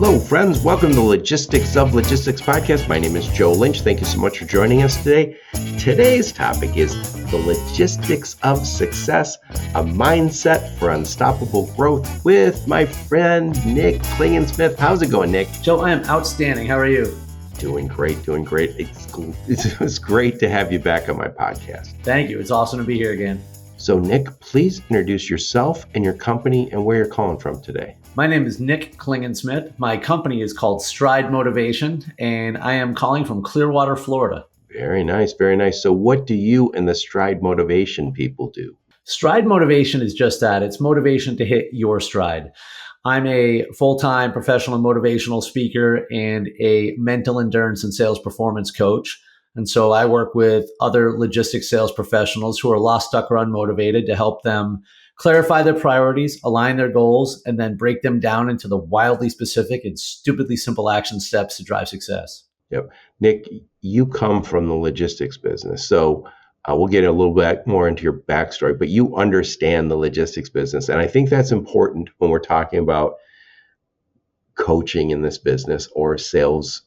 Hello, friends. Welcome to the Logistics of Logistics podcast. My name is Joe Lynch. Thank you so much for joining us today. Today's topic is the logistics of success, a mindset for unstoppable growth with my friend, Nick Klingensmith. How's it going, Nick? Joe, I am outstanding. How are you? Doing great. It's great to have you back on my podcast. Thank you. It's awesome to be here again. So, Nick, please introduce yourself and your company and where you're calling from today. My name is Nick Klingensmith. My company is called Stride Motivation, and I am calling from Clearwater, Florida. Very nice, very nice. So what do you and the Stride Motivation people do? Stride Motivation is just that. It's motivation to hit your stride. I'm a full-time professional and motivational speaker and a mental endurance and sales performance coach. And so I work with other logistics sales professionals who are lost, stuck, or unmotivated to help them clarify their priorities, align their goals, and then break them down into the wildly specific and stupidly simple action steps to drive success. Yep. Nick, you come from the logistics business. So we'll get a little bit more into your backstory, but you understand the logistics business. And I think that's important when we're talking about coaching in this business or sales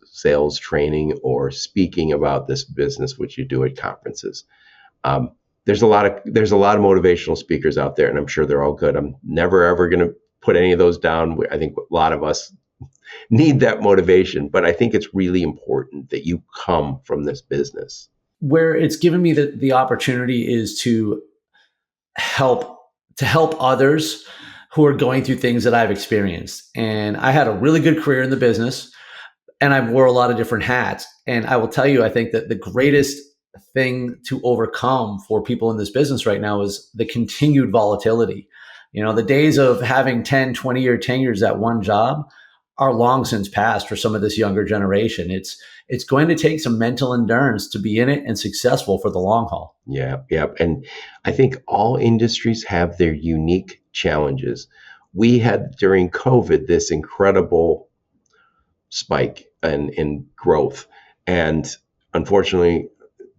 training or speaking about this business, which you do at conferences. There's a lot of motivational speakers out there, and I'm sure they're all good. I'm never ever going to put any of those down. I think a lot of us need that motivation, but I think it's really important that you come from this business. Where it's given me the opportunity is to help others who are going through things that I've experienced. And I had a really good career in the business, and I wore a lot of different hats. And I will tell you, I think that the greatest thing to overcome for people in this business right now is the continued volatility. You know, the days of having 10, 20-year tenures at one job are long since past for some of this younger generation. It's going to take some mental endurance to be in it and successful for the long haul. Yeah. And I think all industries have their unique challenges. We had during COVID this incredible spike in growth. And unfortunately,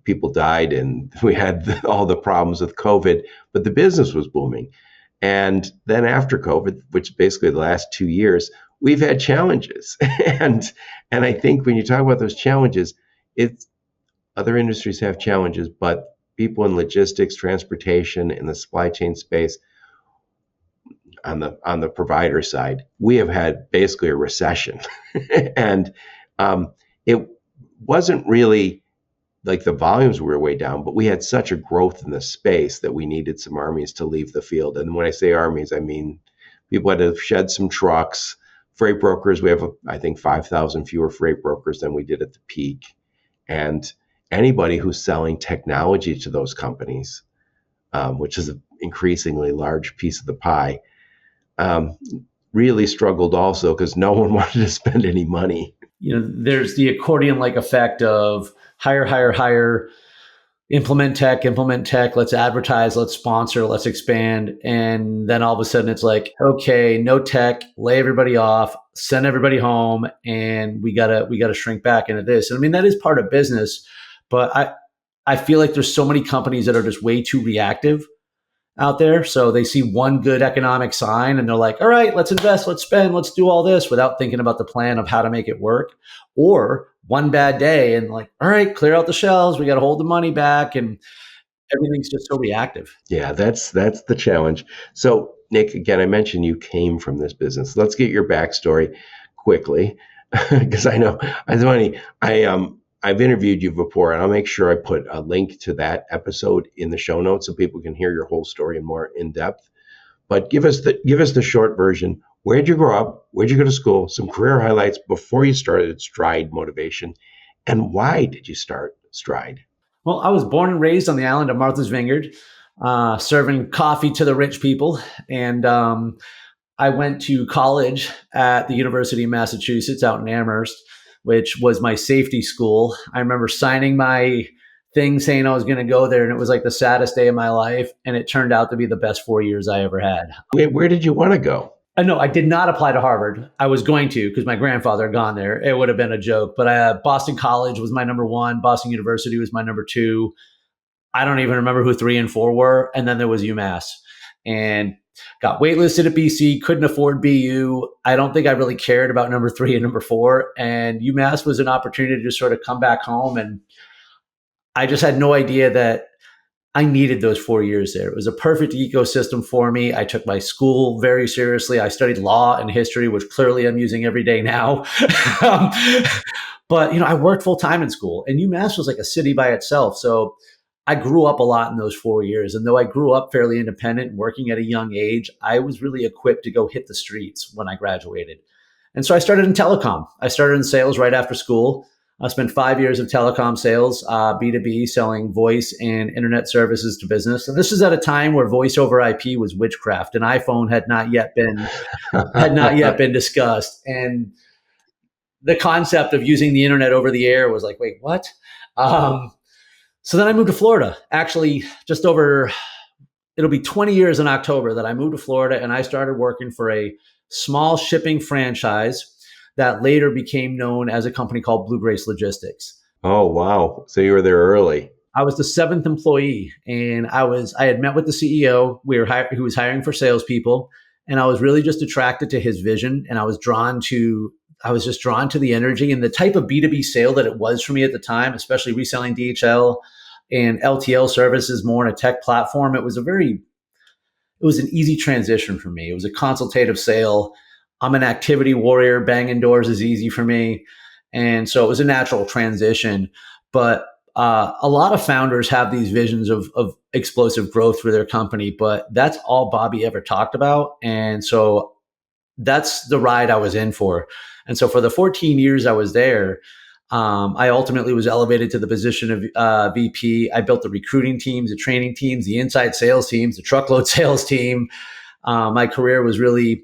people died and we had all the problems with COVID, but the business was booming. And then after COVID, which basically the last 2 years, we've had challenges. and I think when you talk about those challenges, other industries have challenges, but people in logistics, transportation, in the supply chain space, on the provider side, we have had basically a recession. And it wasn't really like the volumes were way down, but we had such a growth in the space that we needed some armies to leave the field. And when I say armies, I mean people had to shed some trucks. Freight brokers, we have, I think, 5,000 fewer freight brokers than we did at the peak. And anybody who's selling technology to those companies, which is an increasingly large piece of the pie, really struggled also because no one wanted to spend any money. You know, there's the accordion-like effect of hire, implement tech, let's advertise, let's sponsor, let's expand. And then all of a sudden it's like, okay, no tech, lay everybody off, send everybody home, and we gotta shrink back into this. And I mean, that is part of business, but I feel like there's so many companies that are just way too reactive out there. So they see one good economic sign and they're like, all right, let's invest, let's spend, let's do all this without thinking about the plan of how to make it work. Or one bad day and like, all right, clear out the shelves. We got to hold the money back, and everything's just so reactive. Yeah, that's the challenge. So Nick, again, I mentioned you came from this business. Let's get your backstory quickly because I know it's funny. I've interviewed you before, and I'll make sure I put a link to that episode in the show notes so people can hear your whole story in more in depth. But give us the short version. Where'd you grow up? Where'd you go to school? Some career highlights before you started Stride Motivation, and why did you start Stride? Well, I was born and raised on the island of Martha's Vineyard, serving coffee to the rich people, and I went to college at the University of Massachusetts out in Amherst, which was my safety school. I remember signing my thing saying I was going to go there, and it was like the saddest day of my life. And it turned out to be the best 4 years I ever had. Where did you want to go? No, I did not apply to Harvard. I was going to because my grandfather had gone there. It would have been a joke. But Boston College was my number one. Boston University was my number two. I don't even remember who 3 and 4 were. And then there was UMass. And got waitlisted at BC, couldn't afford BU. I don't think I really cared about number 3 and number 4. And UMass was an opportunity to just sort of come back home. And I just had no idea that I needed those 4 years there. It was a perfect ecosystem for me. I took my school very seriously. I studied law and history, which clearly I'm using every day now. um, but I worked full time in school, and UMass was like a city by itself. So I grew up a lot in those 4 years. And though I grew up fairly independent and working at a young age, I was really equipped to go hit the streets when I graduated. And so I started in telecom. I started in sales right after school. I spent 5 years of telecom sales, B2B, selling voice and internet services to business. And this is at a time where voice over IP was witchcraft, and iPhone had not yet been discussed. And the concept of using the internet over the air was like, wait, what? So then I moved to Florida. Actually, it'll be 20 years in October that I moved to Florida, and I started working for a small shipping franchise that later became known as a company called Blue Grace Logistics. Oh, wow. So you were there early. I was the 7th employee, and I had met with the CEO. He was hiring for salespeople, and I was really just attracted to his vision, and I was just drawn to the energy and the type of B2B sale that it was for me at the time, especially reselling DHL and LTL services more in a tech platform. It was an easy transition for me. It was a consultative sale. I'm an activity warrior. Banging doors is easy for me. And so it was a natural transition. But a lot of founders have these visions of explosive growth for their company, but that's all Bobby ever talked about. And so that's the ride I was in for. And so for the 14 years I was there, I ultimately was elevated to the position of VP. I built the recruiting teams, the training teams, the inside sales teams, the truckload sales team. My career was really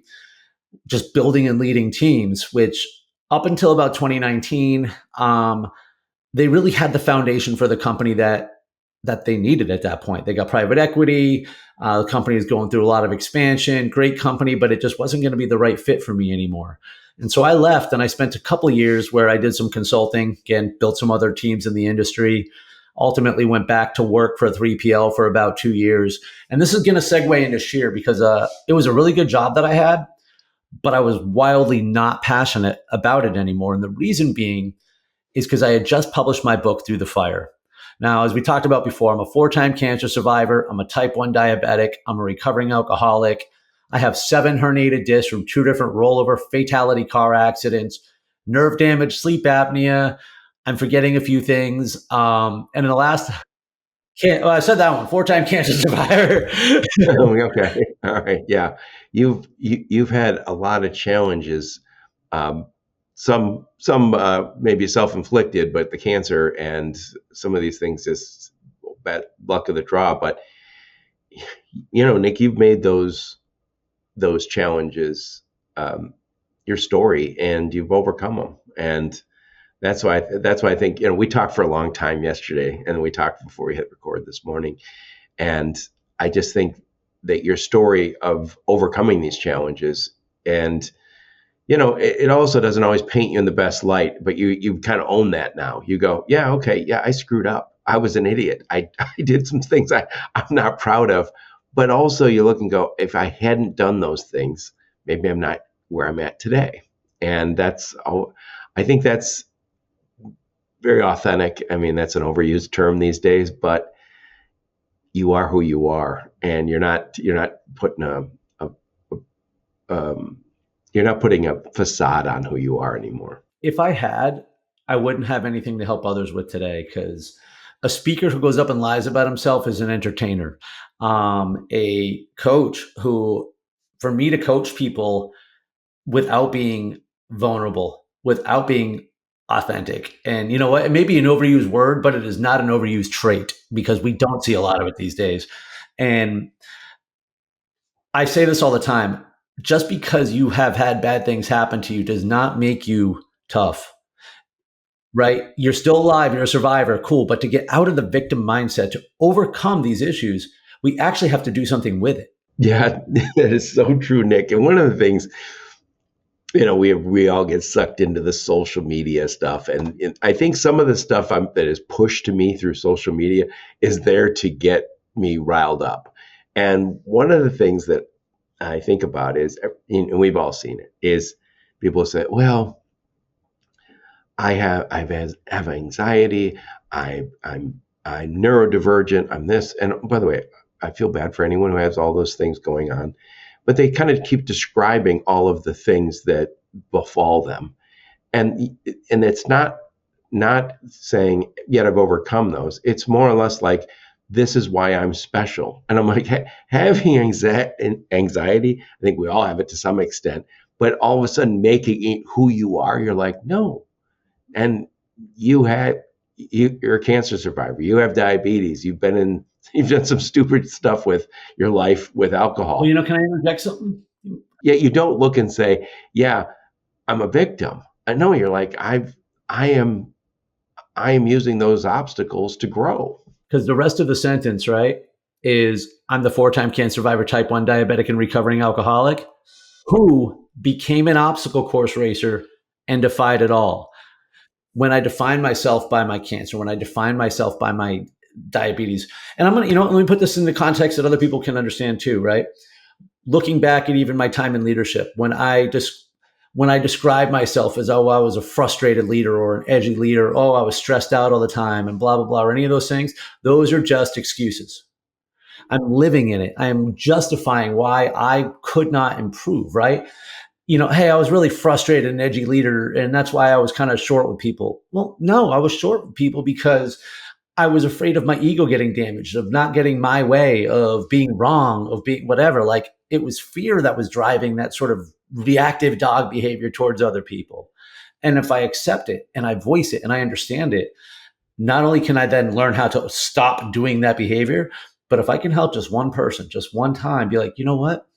just building and leading teams, which up until about 2019, they really had the foundation for the company that they needed at that point. They got private equity. The company is going through a lot of expansion, great company, but it just wasn't going to be the right fit for me anymore. And so I left, and I spent a couple of years where I did some consulting, again, built some other teams in the industry, ultimately went back to work for 3PL for about 2 years. And this is going to segue into Sheer because it was a really good job that I had, but I was wildly not passionate about it anymore. And the reason being is because I had just published my book, Through the Fire. Now, as we talked about before, I'm a 4-time cancer survivor. I'm a type 1 diabetic. I'm a recovering alcoholic. I have 7 herniated discs from 2 different rollover fatality car accidents, nerve damage, sleep apnea. I'm forgetting a few things. And in the last, I said that one, 4-time cancer survivor. Okay. All right. Yeah. You've had a lot of challenges. Some maybe self-inflicted, but the cancer and some of these things just bad luck of the draw. But Nick, you've made those challenges your story, and you've overcome them. And that's why I think we talked for a long time yesterday, and we talked before we hit record this morning. And I just think that your story of overcoming these challenges, and it also doesn't always paint you in the best light, but you kind of own that now. You go, yeah, okay, yeah, I screwed up. I was an idiot. I did some things I'm not proud of. But also you look and go, if I hadn't done those things, maybe I'm not where I'm at today. And I think that's very authentic. I mean, that's an overused term these days, but you are who you are, and you're not putting you're not putting a facade on who you are anymore. If I had, I wouldn't have anything to help others with today, because a speaker who goes up and lies about himself is an entertainer. A coach who, for me to coach people without being vulnerable, without being authentic. And you know what? It may be an overused word, but it is not an overused trait, because we don't see a lot of it these days. And I say this all the time. Just because you have had bad things happen to you does not make you tough, right? You're still alive. You're a survivor. Cool. But to get out of the victim mindset, to overcome these issues, we actually have to do something with it. Yeah, that is so true, Nick. And one of the things, we all get sucked into the social media stuff. And I think some of the stuff that is pushed to me through social media is there to get me riled up. And one of the things that I think about is, and we've all seen it, is people say, well, have anxiety. I'm neurodivergent. I'm this. And by the way, I feel bad for anyone who has all those things going on, but they kind of keep describing all of the things that befall them. And it's not saying yet I've overcome those. It's more or less like, this is why I'm special. And I'm like, having anxiety, I think we all have it to some extent, but all of a sudden making it who you are, you're like, no. And you're a cancer survivor. You have diabetes. You've done some stupid stuff with your life with alcohol. Well, can I interject something? Yet you don't look and say, yeah, I'm a victim. I know, you're like, I am using those obstacles to grow. Because the rest of the sentence, right, is I'm the 4-time cancer survivor, type 1 diabetic, and recovering alcoholic who became an obstacle course racer and defied it all. When I define myself by my cancer, when I define myself by my diabetes, and I'm going to, let me put this in the context that other people can understand too, right? Looking back at even my time in leadership, when I describe myself as, oh, I was a frustrated leader or an edgy leader, oh, I was stressed out all the time and blah, blah, blah, or any of those things, those are just excuses. I'm living in it. I am justifying why I could not improve, right? Hey, I was really frustrated and edgy leader, and that's why I was kind of short with people. Well, no, I was short with people because I was afraid of my ego getting damaged, of not getting my way, of being wrong, of being whatever. Like, it was fear that was driving that sort of reactive dog behavior towards other people. And if I accept it and I voice it and I understand it, not only can I then learn how to stop doing that behavior, but if I can help just one person, just one time, be like, you know what?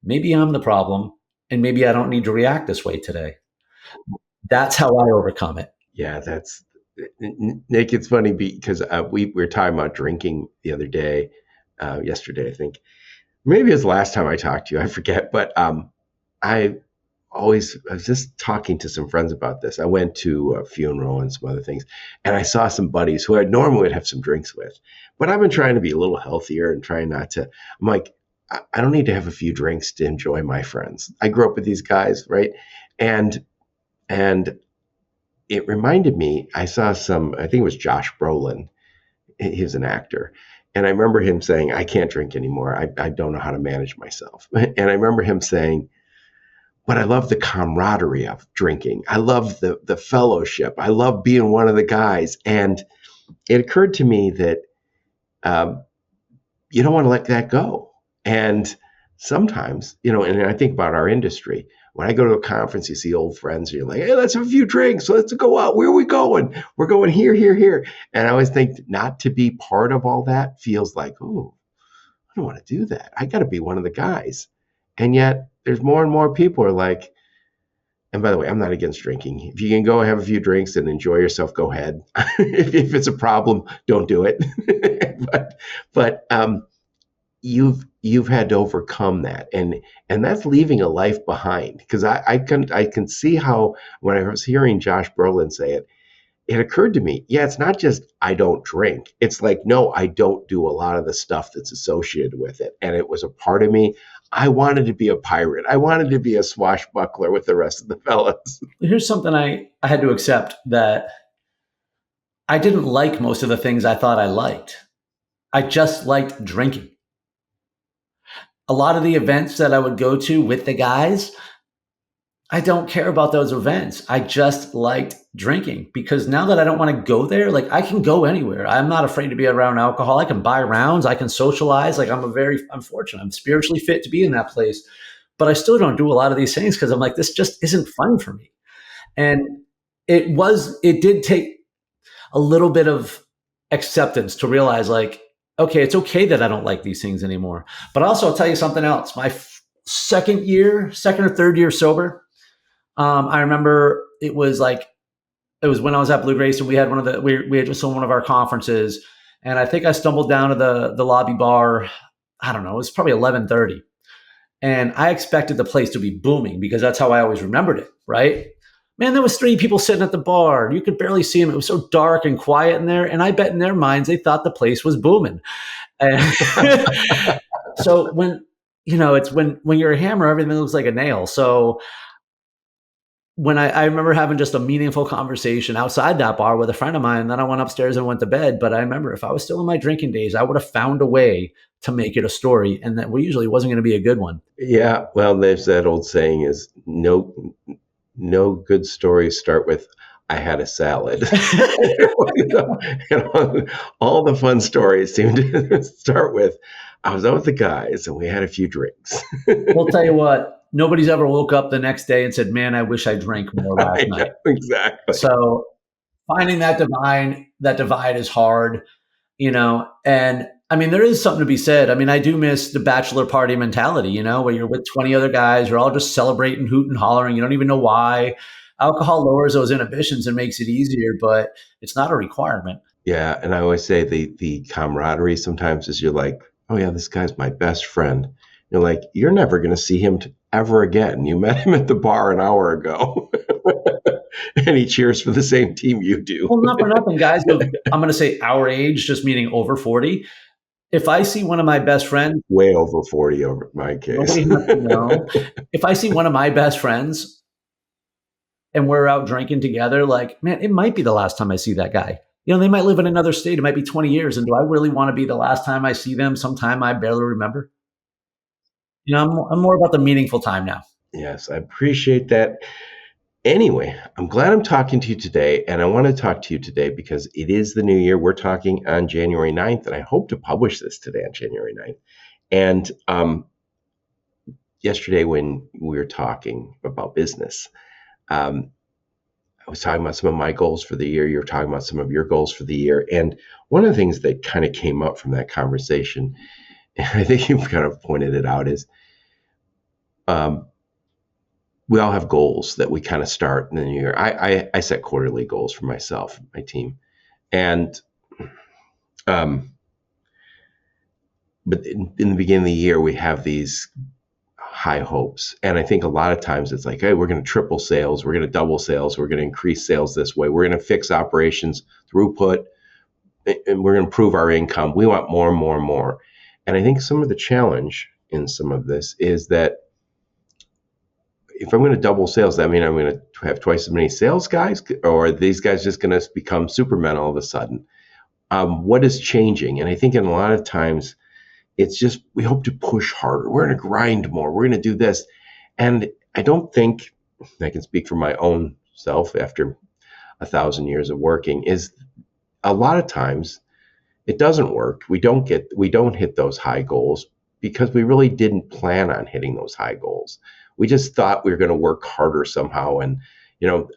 Maybe I'm the problem. And maybe I don't need to react this way today. That's how I overcome it. Yeah, Nick, it's funny because we were talking about drinking the other day, yesterday, I think. Maybe it was the last time I talked to you, I forget. But I was just talking to some friends about this. I went to a funeral and some other things, and I saw some buddies who I normally would have some drinks with. But I've been trying to be a little healthier and trying not to. I'm like, I don't need to have a few drinks to enjoy my friends. I grew up with these guys, right? And it reminded me, I saw I think it was Josh Brolin. He's an actor. And I remember him saying, I can't drink anymore. I don't know how to manage myself. And I remember him saying, but I love the camaraderie of drinking. I love the fellowship. I love being one of the guys. And it occurred to me that you don't want to let that go. And sometimes, and I think about our industry. When I go to a conference, you see old friends, and you're like, hey, let's have a few drinks. Let's go out. Where are we going? We're going here, here, here. And I always think not to be part of all that feels like, oh, I don't want to do that. I got to be one of the guys. And yet there's more and more people are like, and by the way, I'm not against drinking. If you can go have a few drinks and enjoy yourself, go ahead. if it's a problem, don't do it. but you've had to overcome that, and that's leaving a life behind. Because I can see how, when I was hearing Josh Brolin say it, it occurred to me, yeah, it's not just I don't drink. It's like, no, I don't do a lot of the stuff that's associated with it. And it was a part of me. I wanted to be a pirate. I wanted to be a swashbuckler with the rest of the fellas. Here's something I had to accept, that I didn't like most of the things I thought I liked. I just liked drinking. A lot of the events that I would go to with the guys, I don't care about those events. I just liked drinking, because now that I don't want to go there, like, I can go anywhere. I'm not afraid to be around alcohol. I can buy rounds. I can socialize. Like, I'm fortunate. I'm spiritually fit to be in that place, but I still don't do a lot of these things because I'm like, this just isn't fun for me. And it did take a little bit of acceptance to realize, like, okay, it's okay that I don't like these things anymore. But also, I'll tell you something else. My second or third year sober, I remember it was when I was at Blue Grace, and we had we had just on one of our conferences, and I think I stumbled down to the lobby bar. I don't know, it was probably 11:30, and I expected the place to be booming because that's how I always remembered it, right? Man, there was 3 people sitting at the bar. You could barely see them. It was so dark and quiet in there. And I bet in their minds, they thought the place was booming. And so when, it's when you're a hammer, everything looks like a nail. So when I remember having just a meaningful conversation outside that bar with a friend of mine, and then I went upstairs and went to bed. But I remember if I was still in my drinking days, I would have found a way to make it a story, and that usually wasn't going to be a good one. Yeah, well, there's that old saying is no good stories start with I had a salad. All the fun stories seem to start with I was out with the guys and we had a few drinks. We'll tell you what, nobody's ever woke up the next day and said, "Man, I wish I drank more last I know, night." exactly. So finding that divide is hard, and I mean, there is something to be said. I mean, I do miss the bachelor party mentality, where you're with 20 other guys, you're all just celebrating, hooting, hollering. You don't even know why. Alcohol lowers those inhibitions and makes it easier, but it's not a requirement. Yeah, and I always say the camaraderie sometimes is you're like, oh yeah, this guy's my best friend. You're like, you're never going to see him ever again. You met him at the bar an hour ago, and he cheers for the same team you do. Well, not for nothing, guys. I'm going to say our age, just meaning over 40. If I see one of my best friends, Way over 40 over my case. nobody has to know. If I see one of my best friends and we're out drinking together, like, man, it might be the last time I see that guy. They might live in another state. It might be 20 years. And do I really want to be the last time I see them sometime I barely remember? I'm more about the meaningful time now. Yes, I appreciate that. Anyway, I'm glad I'm talking to you today, and I want to talk to you today because it is the new year. We're talking on January 9th, and I hope to publish this today on January 9th. And yesterday when we were talking about business, I was talking about some of my goals for the year. You were talking about some of your goals for the year. And one of the things that kind of came up from that conversation, and I think you've kind of pointed it out, is we all have goals that we kind of start in the new year. I set quarterly goals for myself, my team. And but in the beginning of the year, we have these high hopes. And I think a lot of times it's like, hey, we're going to triple sales, we're going to double sales, we're going to increase sales this way, we're going to fix operations throughput, and we're going to improve our income. We want more and more and more. And I think some of the challenge in some of this is that if I'm going to double sales, that mean I'm going to have twice as many sales guys, or are these guys just going to become supermen all of a sudden? What is changing? And I think in a lot of times, it's just we hope to push harder. We're going to grind more. We're going to do this. And I don't think, I can speak for my own self after 1,000 years of working, is a lot of times it doesn't work. We don't hit those high goals because we really didn't plan on hitting those high goals. We just thought we were going to work harder somehow. And,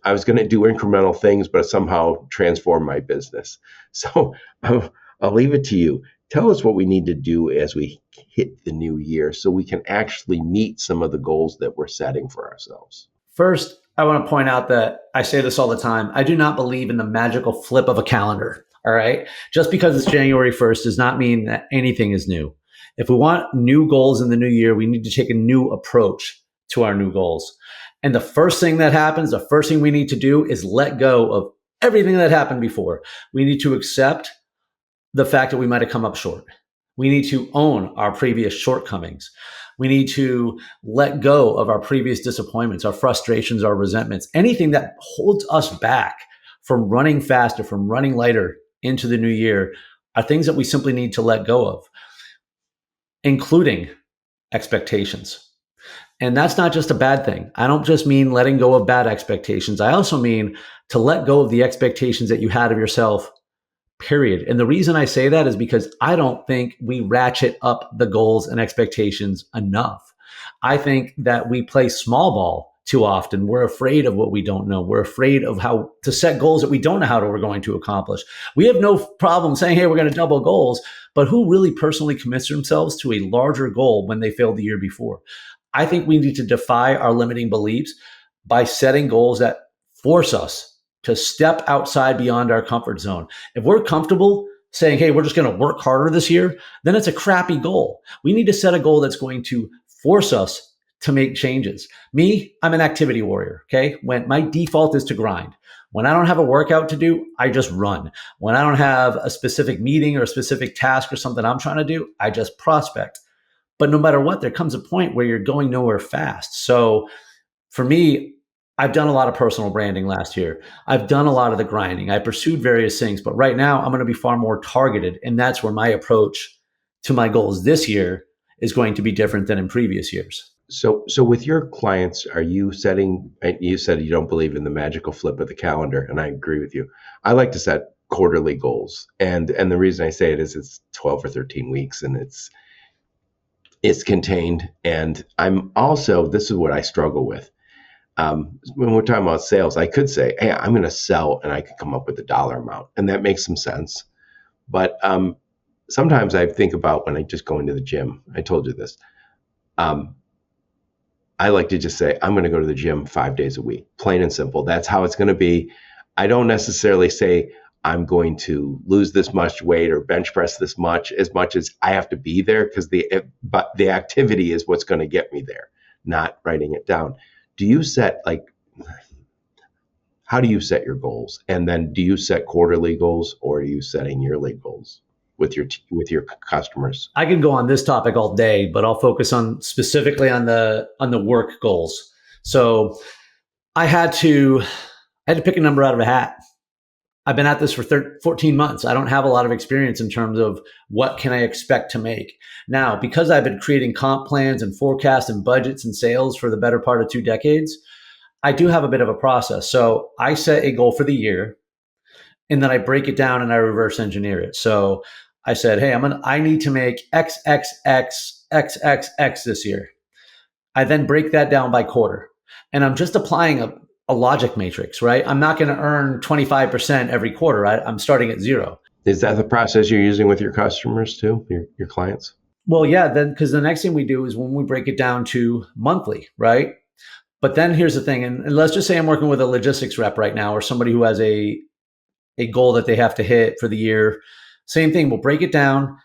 I was going to do incremental things, but somehow transform my business. So I'll leave it to you. Tell us what we need to do as we hit the new year so we can actually meet some of the goals that we're setting for ourselves. First, I want to point out that I say this all the time. I do not believe in the magical flip of a calendar. All right. Just because it's January 1st does not mean that anything is new. If we want new goals in the new year, we need to take a new approach to our new goals. And the first thing that happens, the first thing we need to do is let go of everything that happened before. We need to accept the fact that we might have come up short. We need to own our previous shortcomings. We need to let go of our previous disappointments, our frustrations, our resentments, anything that holds us back from running faster, from running lighter into the new year are things that we simply need to let go of, including expectations. And that's not just a bad thing. I don't just mean letting go of bad expectations. I also mean to let go of the expectations that you had of yourself, period. And the reason I say that is because I don't think we ratchet up the goals and expectations enough. I think that we play small ball too often. We're afraid of what we don't know. We're afraid of how to set goals that we don't know how we're going to accomplish. We have no problem saying, hey, we're going to double goals, but who really personally commits themselves to a larger goal when they failed the year before? I think we need to defy our limiting beliefs by setting goals that force us to step outside beyond our comfort zone. If we're comfortable saying, hey, we're just going to work harder this year, then it's a crappy goal. We need to set a goal that's going to force us to make changes. Me, I'm an activity warrior, okay? When my default is to grind. When I don't have a workout to do, I just run. When I don't have a specific meeting or a specific task or something I'm trying to do, I just prospect. But no matter what, there comes a point where you're going nowhere fast. So for me, I've done a lot of personal branding last year. I've done a lot of the grinding. I pursued various things, but right now I'm going to be far more targeted. And that's where my approach to my goals this year is going to be different than in previous years. So with your clients, are you setting, you said you don't believe in the magical flip of the calendar, and I agree with you. I like to set quarterly goals. And the reason I say it is it's 12 or 13 weeks and it's contained. And I'm also, this is what I struggle with. When we're talking about sales, I could say, hey, I'm going to sell and I could come up with a dollar amount. And that makes some sense. But sometimes I think about when I just go into the gym. I told you this. I like to just say, I'm going to go to the gym 5 days a week, plain and simple. That's how it's going to be. I don't necessarily say I'm going to lose this much weight or bench press this much as I have to be there, because but the activity is what's going to get me there, not writing it down. Do you set how do you set your goals? And then do you set quarterly goals, or are you setting yearly goals with your customers? I can go on this topic all day, but I'll focus on specifically on the work goals. So I had to pick a number out of a hat. I've been at this for 14 months. I don't have a lot of experience in terms of what can I expect to make. Now, because I've been creating comp plans and forecasts and budgets and sales for the better part of 2 decades, I do have a bit of a process. So I set a goal for the year, and then I break it down and I reverse engineer it. So I said, hey, I need to make X, X, X, X, X, X this year. I then break that down by quarter. And I'm just applying a logic matrix, right? I'm not going to earn 25% every quarter. I'm starting at 0. Is that the process you're using with your customers too, your clients? Well, yeah, then because the next thing we do is when we break it down to monthly, right? But then here's the thing, and let's just say I'm working with a logistics rep right now, or somebody who has a goal that they have to hit for the year. Same thing, we'll break it down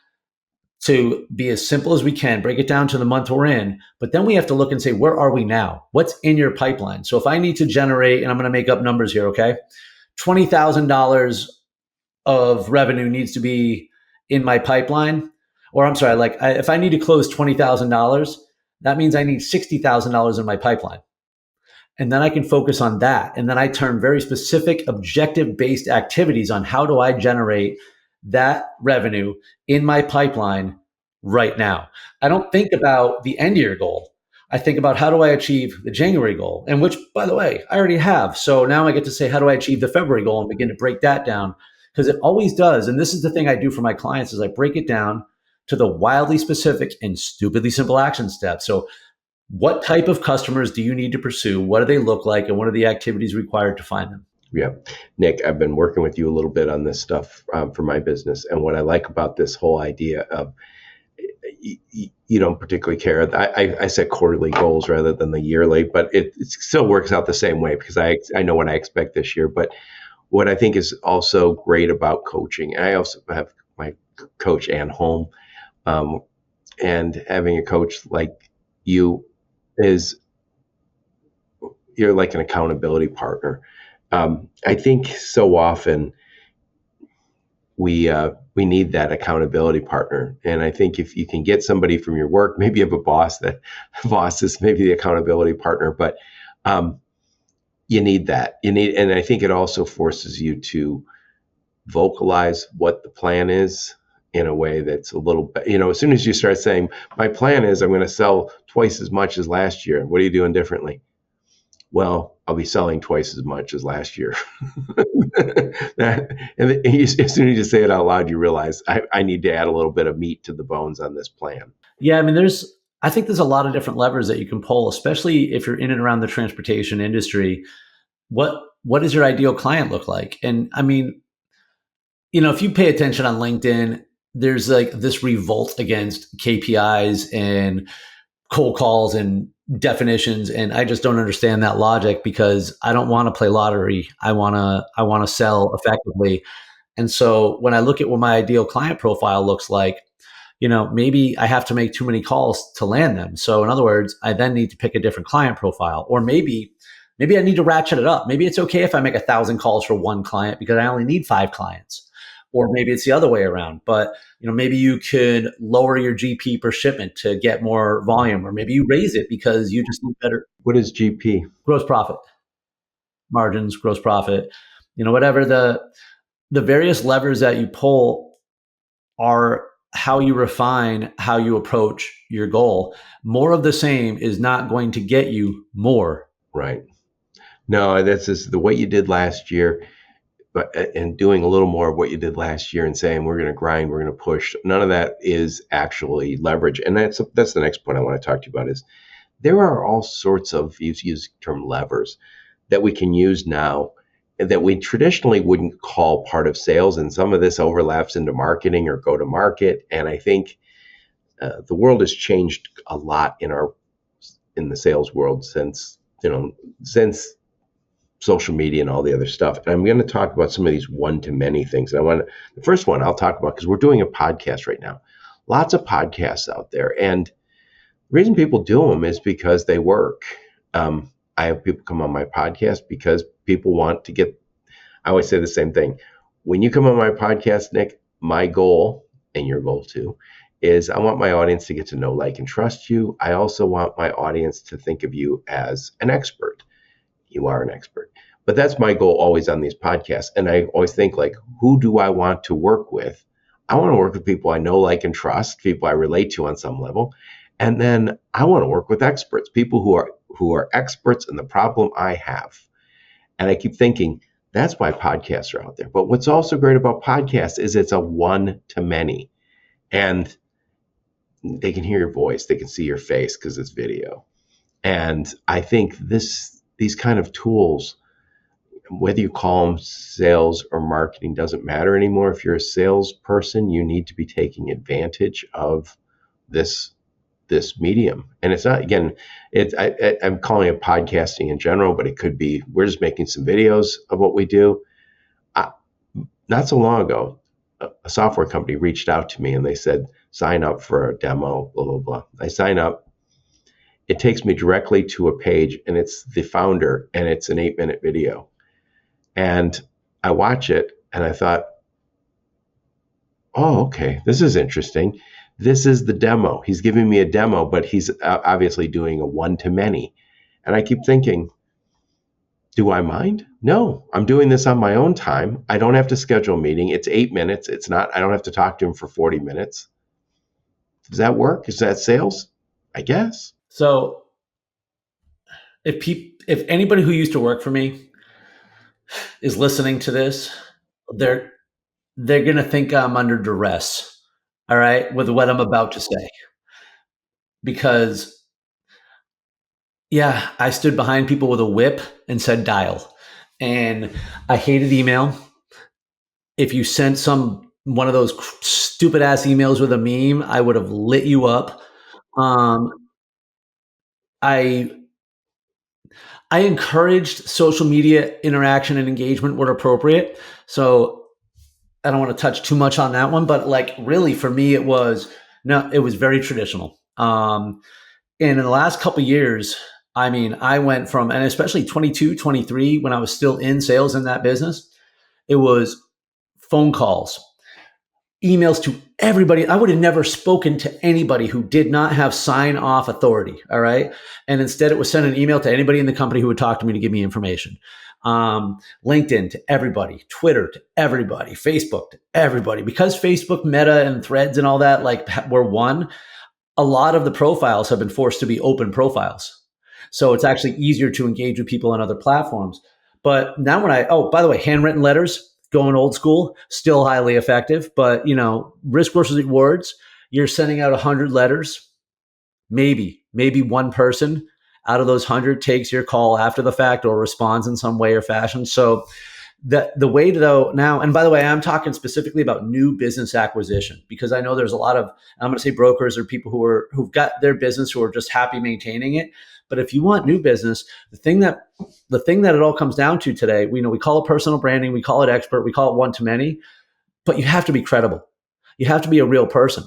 to be as simple as we can, break it down to the month we're in, but then we have to look and say, where are we now? What's in your pipeline? So if I need to generate, and I'm going to make up numbers here, okay? $20,000 of revenue needs to be in my pipeline, or I'm sorry, if I need to close $20,000, that means I need $60,000 in my pipeline. And then I can focus on that. And then I turn very specific objective-based activities on how do I generate that revenue in my pipeline right now. I don't think about the end year goal. I think about how do I achieve the January goal, and which, by the way, I already have. So now I get to say, how do I achieve the February goal, and begin to break that down, because it always does. And this is the thing I do for my clients is I break it down to the wildly specific and stupidly simple action steps. So what type of customers do you need to pursue? What do they look like? And what are the activities required to find them? Yeah. Nick, I've been working with you a little bit on this stuff for my business. And what I like about this whole idea of you don't particularly care. I set quarterly goals rather than the yearly, but it still works out the same way because I know what I expect this year. But what I think is also great about coaching, I also have my coach Ann Holm, and having a coach like you is you're like an accountability partner. I think so often we need that accountability partner. And I think if you can get somebody from your work, maybe you have a boss, that boss is maybe the accountability partner, but you need that. And I think it also forces you to vocalize what the plan is in a way that's a little, as soon as you start saying, my plan is I'm going to sell twice as much as last year. What are you doing differently? Well, I'll be selling twice as much as last year. And as soon as you say it out loud, you realize I need to add a little bit of meat to the bones on this plan. Yeah, I mean, I think there's a lot of different levers that you can pull, especially if you're in and around the transportation industry. What does your ideal client look like? And I mean, if you pay attention on LinkedIn, there's like this revolt against KPIs and cold calls and definitions, and I just don't understand that logic, because I don't want to play lottery. I want to sell effectively. And so when I look at what my ideal client profile looks like, maybe I have to make too many calls to land them. So in other words, I then need to pick a different client profile, or maybe I need to ratchet it up. Maybe it's okay if I make 1,000 calls for one client because I only need 5 clients. or maybe it's the other way around. But maybe you could lower your GP per shipment to get more volume, or maybe you raise it because you just need better What is GP? gross profit margins, gross profit. Whatever the various levers that you pull are how you refine how you approach your goal. More of the same is not going to get you more. Right. No, that's just the what you did last year, but and doing a little more of what you did last year and saying we're going to grind, we're going to push. None of that is actually leverage, and that's the next point I want to talk to you about. Is there are all sorts of use the term levers that we can use now that we traditionally wouldn't call part of sales, and some of this overlaps into marketing or go to market. And I think the world has changed a lot in the sales world since social media and all the other stuff. And I'm going to talk about some of these one-to-many things. And the first one I'll talk about, because we're doing a podcast right now. Lots of podcasts out there. And the reason people do them is because they work. I have people come on my podcast because people want to I always say the same thing. When you come on my podcast, Nick, my goal, and your goal too, is I want my audience to get to know, like, and trust you. I also want my audience to think of you as an expert. You are an expert. But that's my goal always on these podcasts. And I always think, like, who do I want to work with? I want to work with people I know, like, and trust, people I relate to on some level. And then I want to work with experts, people who are experts in the problem I have. And I keep thinking, that's why podcasts are out there. But what's also great about podcasts is it's a one-to-many. And they can hear your voice, they can see your face because it's video. And I think these kind of tools, whether you call them sales or marketing, doesn't matter anymore. If you're a salesperson, you need to be taking advantage of this medium. And it's not, again, I'm calling it podcasting in general, but it could be, we're just making some videos of what we do. Not so long ago, a software company reached out to me and they said, sign up for a demo, blah, blah, blah. I sign up. It takes me directly to a page, and it's the founder, and it's an 8-minute video. And I watch it, and I thought, oh, okay, this is interesting. This is the demo. He's giving me a demo, but he's obviously doing a one-to-many. And I keep thinking, do I mind? No, I'm doing this on my own time. I don't have to schedule a meeting. It's 8 minutes. I don't have to talk to him for 40 minutes. Does that work? Is that sales? I guess. So if anybody who used to work for me is listening to this, they're going to think I'm under duress, all right, with what I'm about to say. Because, yeah, I stood behind people with a whip and said dial. And I hated email. If you sent one of those stupid ass emails with a meme, I would have lit you up. I encouraged social media interaction and engagement where appropriate. So I don't want to touch too much on that one, but like really for me, it was very traditional. And in the last couple of years, I mean, I went from, and especially 22, 23, when I was still in sales in that business, it was phone calls, emails to everybody. I would have never spoken to anybody who did not have sign off authority. All right. And instead it was send an email to anybody in the company who would talk to me to give me information. LinkedIn to everybody, Twitter to everybody, Facebook to everybody, because Facebook, Meta, and Threads and all that were one. A lot of the profiles have been forced to be open profiles. So it's actually easier to engage with people on other platforms. But now by the way, handwritten letters, going old school, still highly effective, but risk versus rewards, you're sending out 100 letters, maybe one person out of those 100 takes your call after the fact or responds in some way or fashion. So the way though now, and by the way, I'm talking specifically about new business acquisition, because I know there's a lot of, I'm going to say brokers or people who've got their business who are just happy maintaining it. But if you want new business, the thing that it all comes down to today, we call it personal branding, we call it expert, we call it one-to-many, but you have to be credible. You have to be a real person.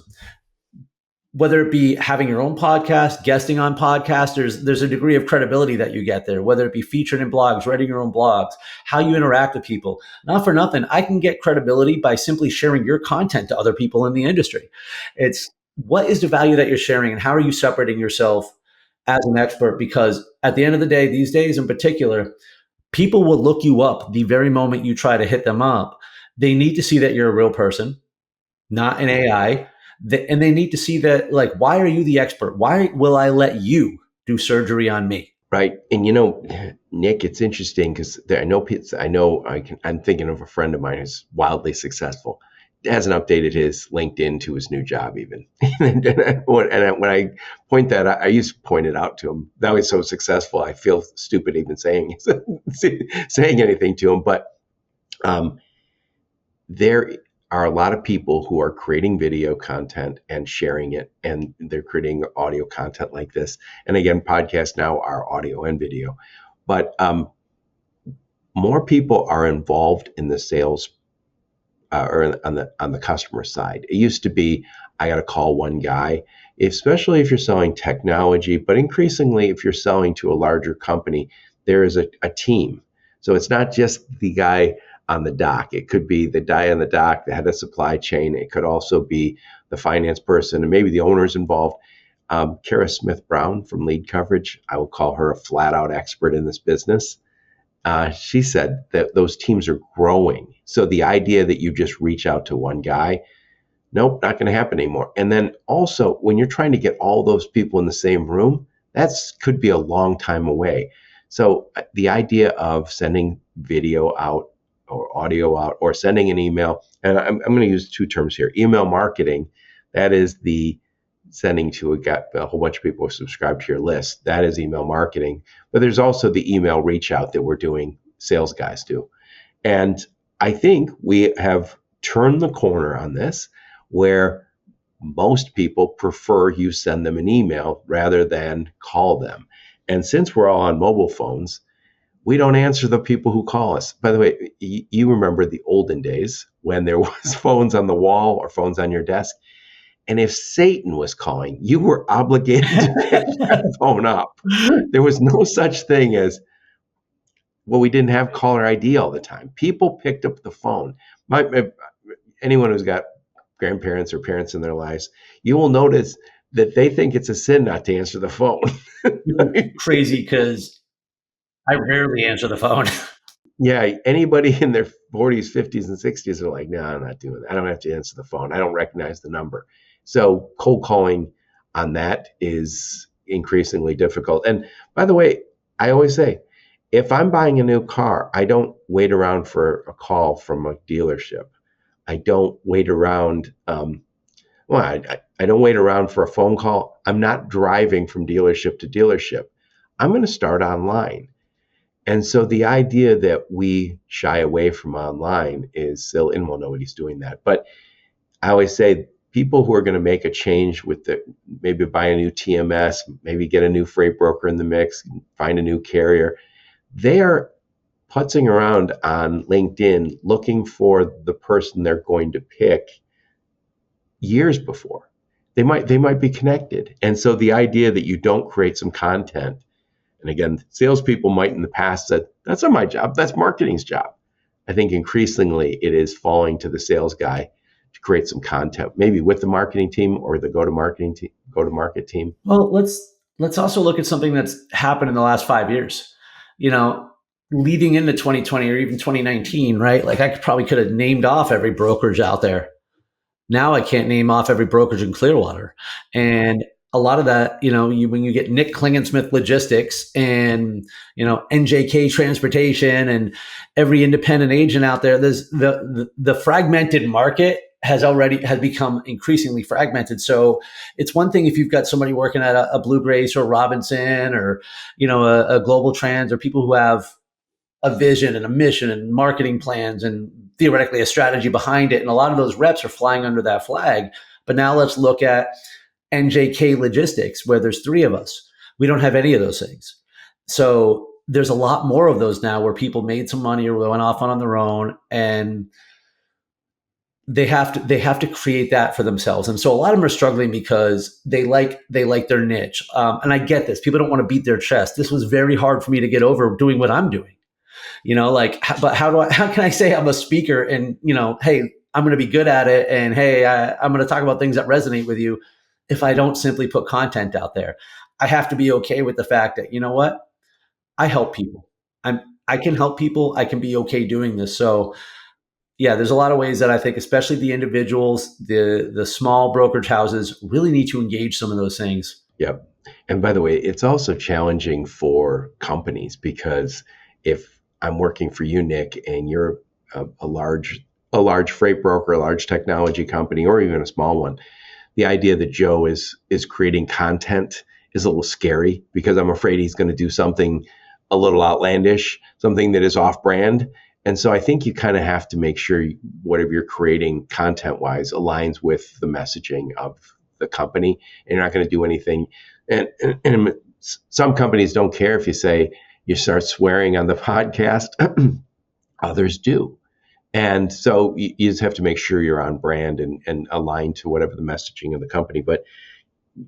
whether it be having your own podcast, guesting on podcasts, there's a degree of credibility that you get there, whether it be featured in blogs, writing your own blogs, how you interact with people. Not for nothing, I can get credibility by simply sharing your content to other people in the industry. It's what is the value that you're sharing and how are you separating yourself as an expert? Because at the end of the day, these days in particular, people will look you up the very moment you try to hit them up. They need to see that you're a real person, not an AI. And they need to see that, like, why are you the expert? Why will I let you do surgery on me? Right. And Nick, it's interesting because I'm thinking of a friend of mine who's wildly successful. Hasn't updated his LinkedIn to his new job even. When I point that out, I used to point it out to him. Now he's so successful, I feel stupid even saying anything to him. But there are a lot of people who are creating video content and sharing it, and they're creating audio content like this. And again, podcasts now are audio and video, but more people are involved in the sales or on the customer side. It used to be, I got to call one guy, especially if you're selling technology, but increasingly if you're selling to a larger company, there is a team. So it's not just the guy on the dock. It could be the guy on the dock that had a supply chain. It could also be the finance person and maybe the owners involved. Kara Smith Brown from Lead Coverage, I would call her a flat out expert in this business. She said that those teams are growing. So the idea that you just reach out to one guy, nope, not going to happen anymore. And then also when you're trying to get all those people in the same room, that's could be a long time away. So the idea of sending video out or audio out or sending an email, and I'm going to use two terms here. Email marketing, that is the sending to a whole bunch of people who subscribe to your list. That is email marketing. But there's also the email reach out that we're doing, sales guys do. And I think we have turned the corner on this where most people prefer you send them an email rather than call them. And since we're all on mobile phones, we don't answer the people who call us. By the way, you remember the olden days when there was phones on the wall or phones on your desk. And if Satan was calling, you were obligated to pick that phone up. There was no such thing as, well, we didn't have caller ID all the time. People picked up the phone. Anyone who's got grandparents or parents in their lives, you will notice that they think it's a sin not to answer the phone. Crazy, because I rarely answer the phone. Yeah, anybody in their 40s, 50s, and 60s are like, no, I'm not doing that. I don't have to answer the phone. I don't recognize the number. So cold calling on that is increasingly difficult. And by the way, I always say, if I'm buying a new car, I don't wait around for a call from a dealership. I don't wait around. I don't wait around for a phone call. I'm not driving from dealership to dealership. I'm going to start online. And so the idea that we shy away from online is silly, and well, nobody's doing that. But I always say people who are going to make a change with maybe buy a new TMS, maybe get a new freight broker in the mix, find a new carrier, they are putzing around on LinkedIn looking for the person they're going to pick years before. They might be connected. And so the idea that you don't create some content, and again, salespeople might in the past said, that's not my job, that's marketing's job. I think increasingly it is falling to the sales guy to create some content, maybe with the marketing team or the go-to-market team. Well, let's also look at something that's happened in the last 5 years. Leading into 2020 or even 2019, right? Like I probably could have named off every brokerage out there. Now I can't name off every brokerage in Clearwater. And a lot of that, when you get Nick Klingensmith Logistics and, NJK Transportation and every independent agent out there, there's the fragmented market has become increasingly fragmented. So it's one thing if you've got somebody working at a Blue Grace or Robinson or, a Global Trans or people who have a vision and a mission and marketing plans and theoretically a strategy behind it. And a lot of those reps are flying under that flag. But now let's look at NJK Logistics, where there's 3 of us. We don't have any of those things. So there's a lot more of those now where people made some money or went off on their own. And they have to create that for themselves. And so a lot of them are struggling because they like their niche. And I get this. People don't want to beat their chest. This was very hard for me to get over doing what I'm doing. Like, but how can I say I'm a speaker and, hey, I'm going to be good at it. And hey, I'm going to talk about things that resonate with you if I don't simply put content out there. I have to be okay with the fact that, you know what? I help people. I can help people. I can be okay doing this. So yeah, there's a lot of ways that I think, especially the individuals, the small brokerage houses really need to engage some of those things. Yep. And by the way, it's also challenging for companies because if I'm working for you, Nick, and you're a large freight broker, a large technology company, or even a small one, the idea that Joe is creating content is a little scary because I'm afraid he's going to do something a little outlandish, something that is off brand. And so I think you kind of have to make sure whatever you're creating content wise aligns with the messaging of the company. And you're not going to do anything. And some companies don't care if you say you start swearing on the podcast. Others do. And so you just have to make sure you're on brand and aligned to whatever the messaging of the company. But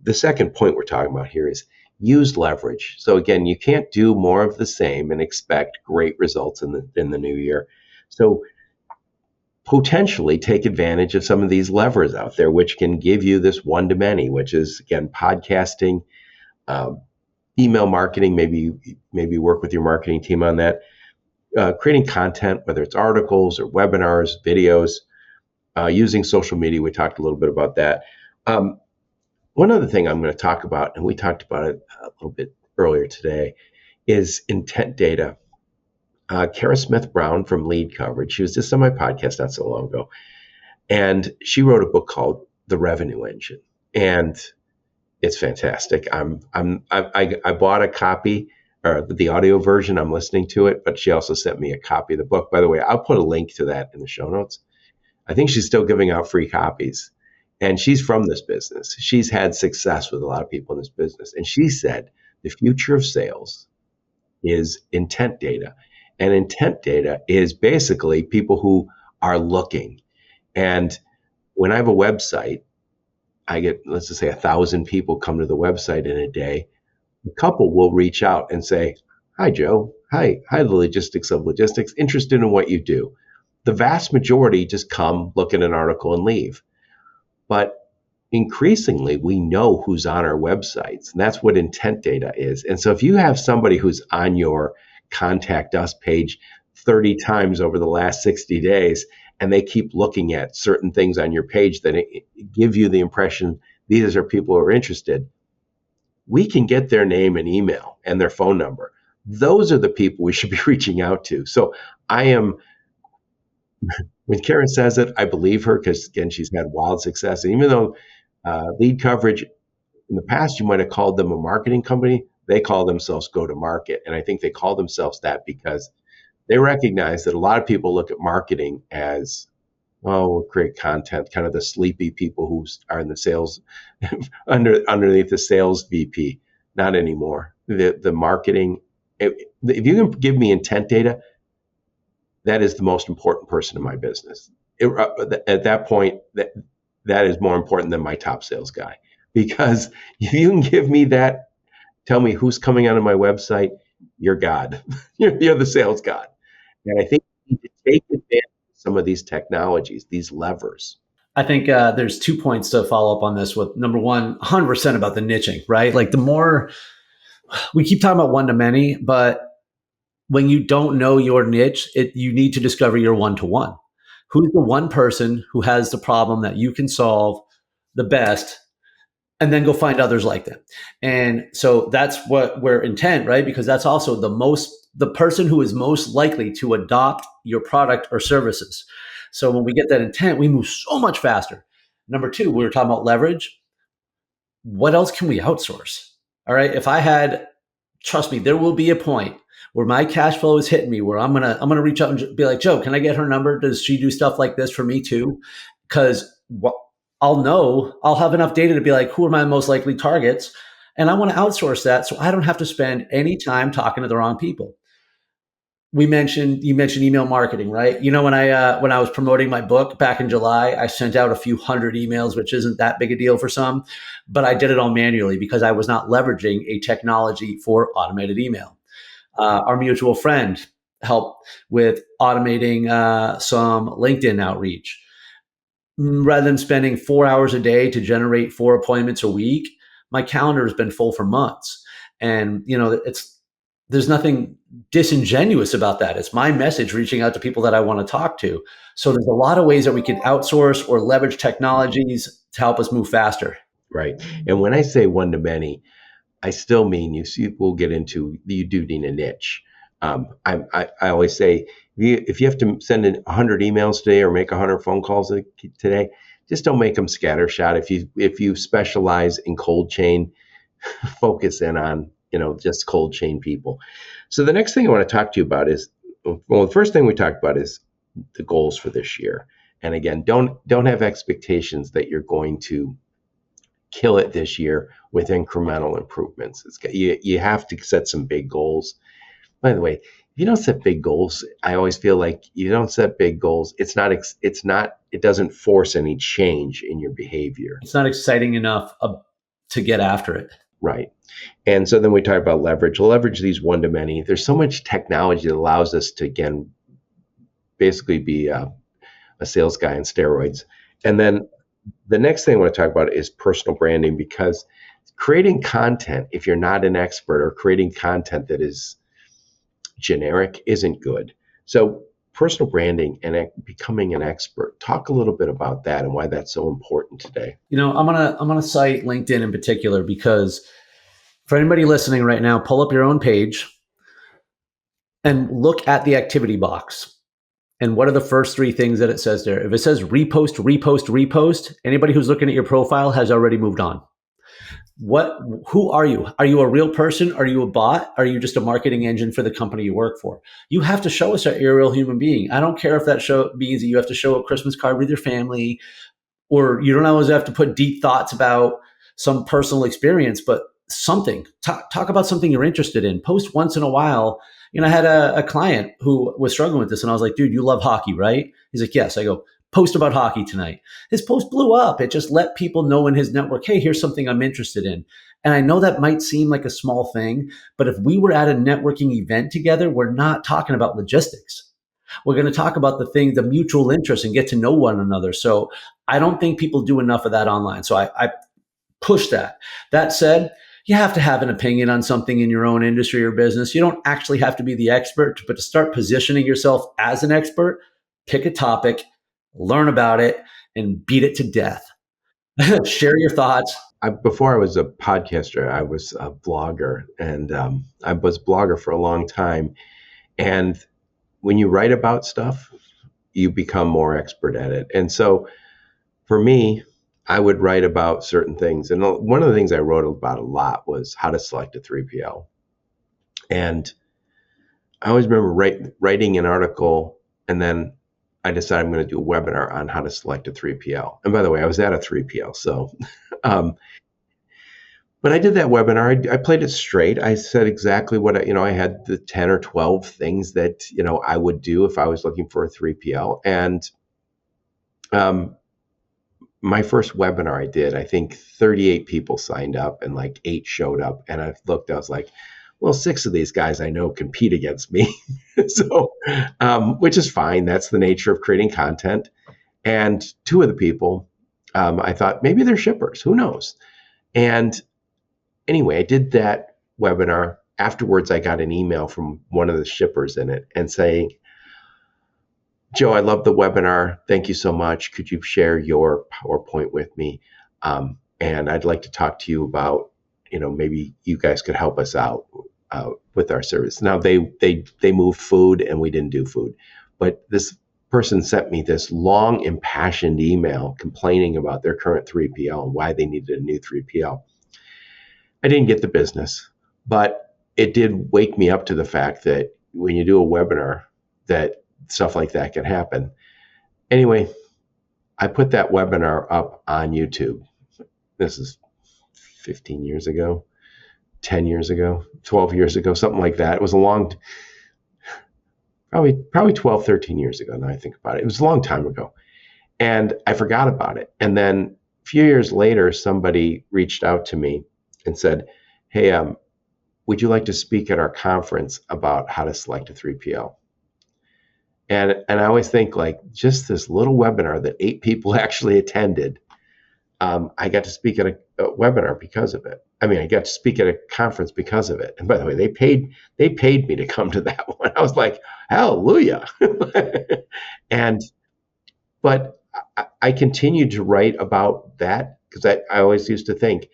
the second point we're talking about here is use leverage. So again, you can't do more of the same and expect great results in the new year. So potentially take advantage of some of these levers out there, which can give you this one to many, which is again podcasting, uh, email marketing. Maybe work with your marketing team on that. Creating content, whether it's articles or webinars, videos, using social media. We talked a little bit about that. Um, One other thing I'm going to talk about, and we talked about it a little bit earlier today, is intent data. Kara Smith Brown from Lead Coverage, she was just on my podcast not so long ago, and she wrote a book called The Revenue Engine, and it's fantastic. I bought a copy or the audio version. I'm listening to it, but she also sent me a copy of the book. By the way, I'll put a link to that in the show notes. I think she's still giving out free copies. And she's from this business. She's had success with a lot of people in this business. And she said the future of sales is intent data. And intent data is basically people who are looking. And when I have a website, I get, let's just say, 1,000 people come to the website in a day. A couple will reach out and say, "Hi, Joe. Hi, the logistics of logistics. Interested in what you do." The vast majority just come, look at an article, and leave. But increasingly, we know who's on our websites, and that's what intent data is. And so if you have somebody who's on your contact us page 30 times over the last 60 days, and they keep looking at certain things on your page that give you the impression these are people who are interested, we can get their name and email and their phone number. Those are the people we should be reaching out to. So I am, when Karen says it, I believe her because, again, she's had wild success. And even though Lead Coverage, in the past, you might have called them a marketing company, they call themselves Go to Market. And I think they call themselves that because they recognize that a lot of people look at marketing as, well, we'll create content, kind of the sleepy people who are in the sales, underneath the sales VP. Not anymore. The marketing, if you can give me intent data, that is the most important person in my business. At that point, that is more important than my top sales guy. Because if you can give me that, tell me who's coming onto my website, you're God. You're the sales God. And I think you need to take advantage of some of these technologies, these levers. I think there's 2 points to follow up on this with. Number one, 100% about the niching, right? Like the more we keep talking about one to many, but when you don't know your niche, you need to discover your one-to-one. Who's the one person who has the problem that you can solve the best, and then go find others like them. And so that's what we're intent, right? Because that's also the person who is most likely to adopt your product or services. So when we get that intent, we move so much faster. Number two, we were talking about leverage. What else can we outsource? All right. If I had, trust me, there will be a point where my cash flow is hitting me where I'm gonna reach out and be like, Joe, can I get her number? Does she do stuff like this for me too? Because I'll have enough data to be like, who are my most likely targets? And I want to outsource that so I don't have to spend any time talking to the wrong people. you mentioned email marketing, right? When I was promoting my book back in July, I sent out a few hundred emails, which isn't that big a deal for some, but I did it all manually because I was not leveraging a technology for automated email. Our mutual friend helped with automating some LinkedIn outreach. Rather than spending 4 hours a day to generate 4 appointments a week, my calendar has been full for months. And there's nothing disingenuous about that. It's my message reaching out to people that I want to talk to. So there's a lot of ways that we can outsource or leverage technologies to help us move faster. Right. And when I say one to many, I still mean, you see, we'll get into, you do need a niche. I always say, if you have to send in 100 emails today or make 100 phone calls today, just don't make them scattershot. If you specialize in cold chain, focus in on just cold chain people. So the next thing I want to talk to you about is, well, the first thing we talked about is the goals for this year. And again, don't have expectations that you're going to kill it this year with incremental improvements. You have to set some big goals. By the way, if you don't set big goals, I always feel like you don't set big goals. It doesn't force any change in your behavior. It's not exciting enough to get after it. Right. And so then we talk about leverage these one to many. There's so much technology that allows us to, again, basically be a sales guy on steroids. And then the next thing I want to talk about is personal branding, because creating content, if you're not an expert, or creating content that is generic, isn't good. So personal branding and becoming an expert, talk a little bit about that and why that's so important today. I'm gonna cite LinkedIn in particular, because for anybody listening right now, pull up your own page and look at the activity box. And what are the first three things that it says there? If it says repost, repost, repost, anybody who's looking at your profile has already moved on. Who are you? Are you a real person? Are you a bot? Are you just a marketing engine for the company you work for? You have to show us that you're a real human being. I don't care if that means that you have to show a Christmas card with your family, or you don't always have to put deep thoughts about some personal experience, but something. Talk about something you're interested in. Post once in a while. I had a client who was struggling with this, and I was like, dude, you love hockey, right? He's like, yes. I go, post about hockey tonight. His post blew up. It just let people know in his network, hey, here's something I'm interested in. And I know that might seem like a small thing, but if we were at a networking event together, we're not talking about logistics. We're going to talk about the mutual interest, and get to know one another. So I don't think people do enough of that online. So I push that. That said, you have to have an opinion on something in your own industry or business. You don't actually have to be the expert, but to start positioning yourself as an expert, pick a topic, learn about it, and beat it to death. Share your thoughts. Before I was a podcaster, I was a blogger, and I was a blogger for a long time. And when you write about stuff, you become more expert at it. And so for me, I would write about certain things. And one of the things I wrote about a lot was how to select a 3PL. And I always remember writing an article, and then I decided I'm going to do a webinar on how to select a 3PL. And by the way, I was at a 3PL. So, but I did that webinar. I played it straight. I said exactly what I had the 10 or 12 things that, I would do if I was looking for a 3PL. And my first webinar I did, I think 38 people signed up and like 8 showed up. And I was like, well, 6 of these guys I know compete against me. So, which is fine. That's the nature of creating content. And 2 of the people, I thought maybe they're shippers. Who knows? And anyway, I did that webinar. Afterwards, I got an email from one of the shippers in it and saying, Joe, I love the webinar. Thank you so much. Could you share your PowerPoint with me? And I'd like to talk to you about, maybe you guys could help us out with our service. Now they moved food, and we didn't do food, but this person sent me this long, impassioned email complaining about their current 3PL and why they needed a new 3PL. I didn't get the business, but it did wake me up to the fact that when you do a webinar, that stuff like that can happen. Anyway, I put that webinar up on YouTube. This is 15 years ago, 10 years ago, 12 years ago, something like that. It was a long, probably 12, 13 years ago. Now I think about it. It was a long time ago. And I forgot about it. And then a few years later, somebody reached out to me and said, hey, would you like to speak at our conference about how to select a 3PL? And I always think like just this little webinar that 8 people actually attended. I got to speak at a webinar because of it. I mean, I got to speak at a conference because of it. And by the way, they paid me to come to that one. I was like, hallelujah. But I continued to write about that because I always used to think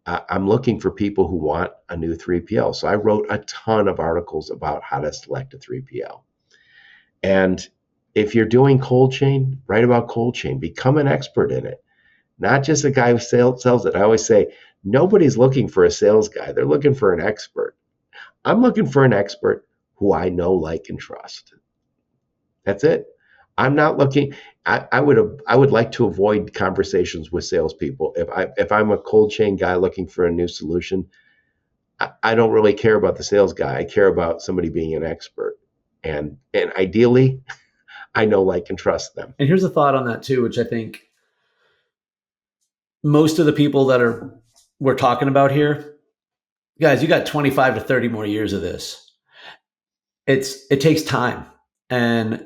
I'm looking for people who want a new 3PL. So I wrote a ton of articles about how to select a 3PL. And if you're doing cold chain, write about cold chain, become an expert in it. Not just a guy who sells it. I always say, nobody's looking for a sales guy. They're looking for an expert. I'm looking for an expert who I know, like, and trust. That's it. I'm not looking. I would like to avoid conversations with salespeople. If I'm a cold chain guy looking for a new solution, I don't really care about the sales guy. I care about somebody being an expert. And ideally, I know, like, and trust them. And here's a thought on that too, which I think most of the people that we're talking about here, guys, you got 25 to 30 more years of this. It takes time. And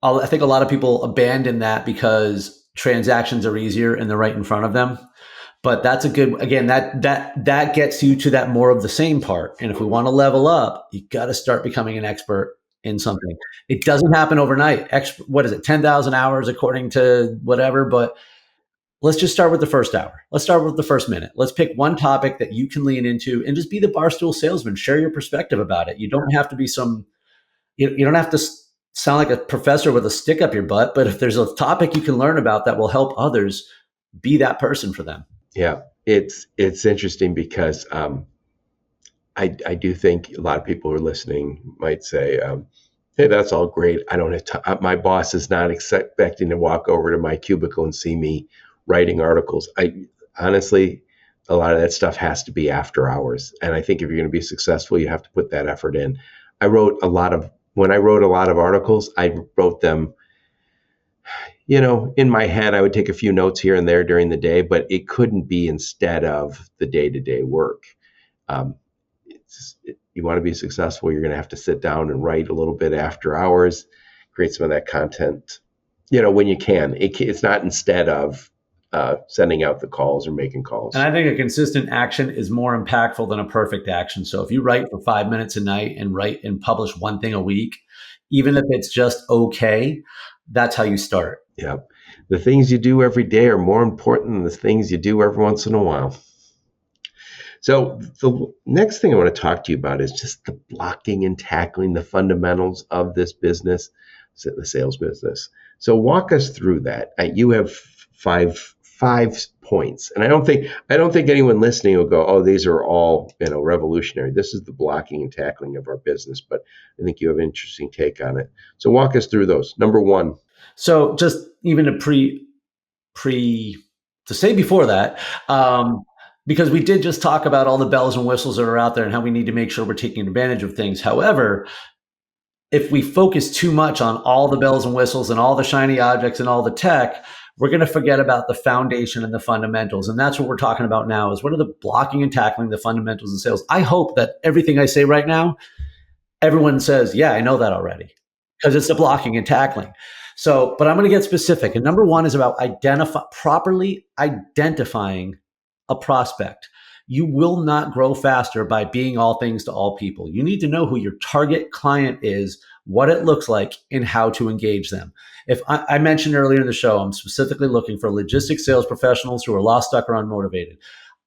I think a lot of people abandon that because transactions are easier and they're right in front of them. But that's a good, again, that gets you to that more of the same part. And if we want to level up, you got to start becoming an expert in something. It doesn't happen overnight. What is it? 10,000 hours according to whatever, but let's just start with the first hour. Let's start with the first minute. Let's pick one topic that you can lean into and just be the barstool salesman. Share your perspective about it. You don't have to be you don't have to sound like a professor with a stick up your butt, but if there's a topic you can learn about that will help others, be that person for them. Yeah, it's interesting because I do think a lot of people who are listening might say, hey, that's all great. I don't have my boss is not expecting to walk over to my cubicle and see me writing articles. Honestly, a lot of that stuff has to be after hours. And I think if you're going to be successful, you have to put that effort in. When I wrote a lot of articles, I wrote them, in my head. I would take a few notes here and there during the day, but it couldn't be instead of the day-to-day work. You want to be successful, you're going to have to sit down and write a little bit after hours, create some of that content, when you can. It's not instead of sending out the calls or making calls. And I think a consistent action is more impactful than a perfect action. So if you write for 5 minutes a night and write and publish one thing a week, even if it's just okay, that's how you start. Yeah. The things you do every day are more important than the things you do every once in a while. So the next thing I want to talk to you about is just the blocking and tackling, the fundamentals of this business, the sales business. So walk us through that. You have five points, and I don't think anyone listening will go, "Oh, these are all revolutionary." This is the blocking and tackling of our business, but I think you have an interesting take on it. So walk us through those. Number one. So just even to say before that. Because we did just talk about all the bells and whistles that are out there and how we need to make sure we're taking advantage of things. However, if we focus too much on all the bells and whistles and all the shiny objects and all the tech, we're going to forget about the foundation and the fundamentals. And that's what we're talking about now is what are the blocking and tackling the fundamentals in sales. I hope that everything I say right now, everyone says, yeah, I know that already, because it's the blocking and tackling. So, but I'm going to get specific. And number one is about properly identifying a prospect. You will not grow faster by being all things to all people. You need to know who your target client is, what it looks like, and how to engage them. If I mentioned earlier in the show, I'm specifically looking for logistics sales professionals who are lost, stuck, or unmotivated.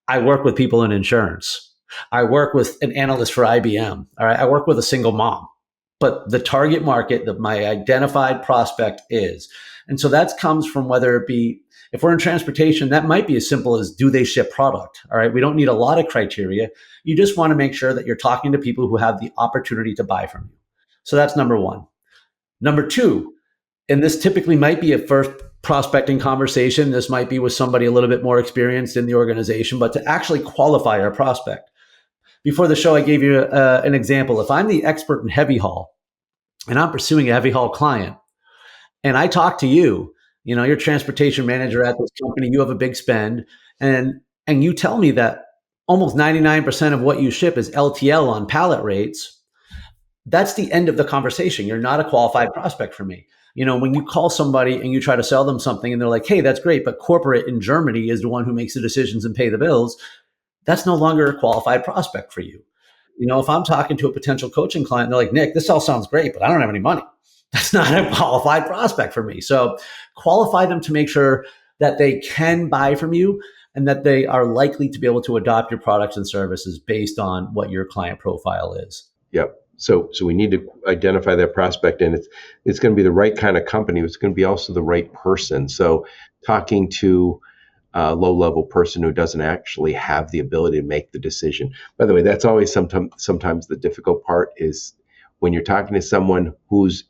I work with people in insurance. I work with an analyst for IBM. All right. I work with a single mom. But the target market that my identified prospect is. And so that comes from whether it be, if we're in transportation, that might be as simple as, do they ship product? All right. We don't need a lot of criteria. You just want to make sure that you're talking to people who have the opportunity to buy from you. So that's number one. Number two, and this typically might be a first prospecting conversation. This might be with somebody a little bit more experienced in the organization, but to actually qualify our prospect. Before the show, I gave you an example. If I'm the expert in heavy haul and I'm pursuing a heavy haul client, and I talk to you, you're transportation manager at this company, you have a big spend, and you tell me that almost 99% of what you ship is LTL on pallet rates, that's the end of the conversation. You're not a qualified prospect for me. When you call somebody and you try to sell them something and they're like, hey, that's great, but corporate in Germany is the one who makes the decisions and pay the bills, that's no longer a qualified prospect for you. If I'm talking to a potential coaching client, and they're like, Nick, this all sounds great, but I don't have any money. That's not a qualified prospect for me. So qualify them to make sure that they can buy from you and that they are likely to be able to adopt your products and services based on what your client profile is. Yep. So we need to identify that prospect, and it's going to be the right kind of company. It's going to be also the right person. So talking to a low-level person who doesn't actually have the ability to make the decision. By the way, that's always sometimes the difficult part is when you're talking to someone who's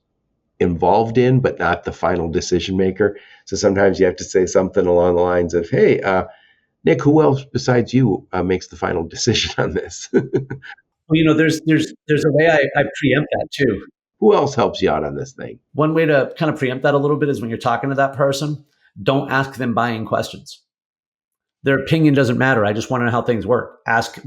involved in but not the final decision maker. So sometimes you have to say something along the lines of, hey, Nick, who else besides you makes the final decision on this? Well, there's a way I preempt that too. Who else helps you out on this thing? One way to kind of preempt that a little bit is when you're talking to that person, don't ask them buying questions. Their opinion doesn't matter. I just want to know how things work. Ask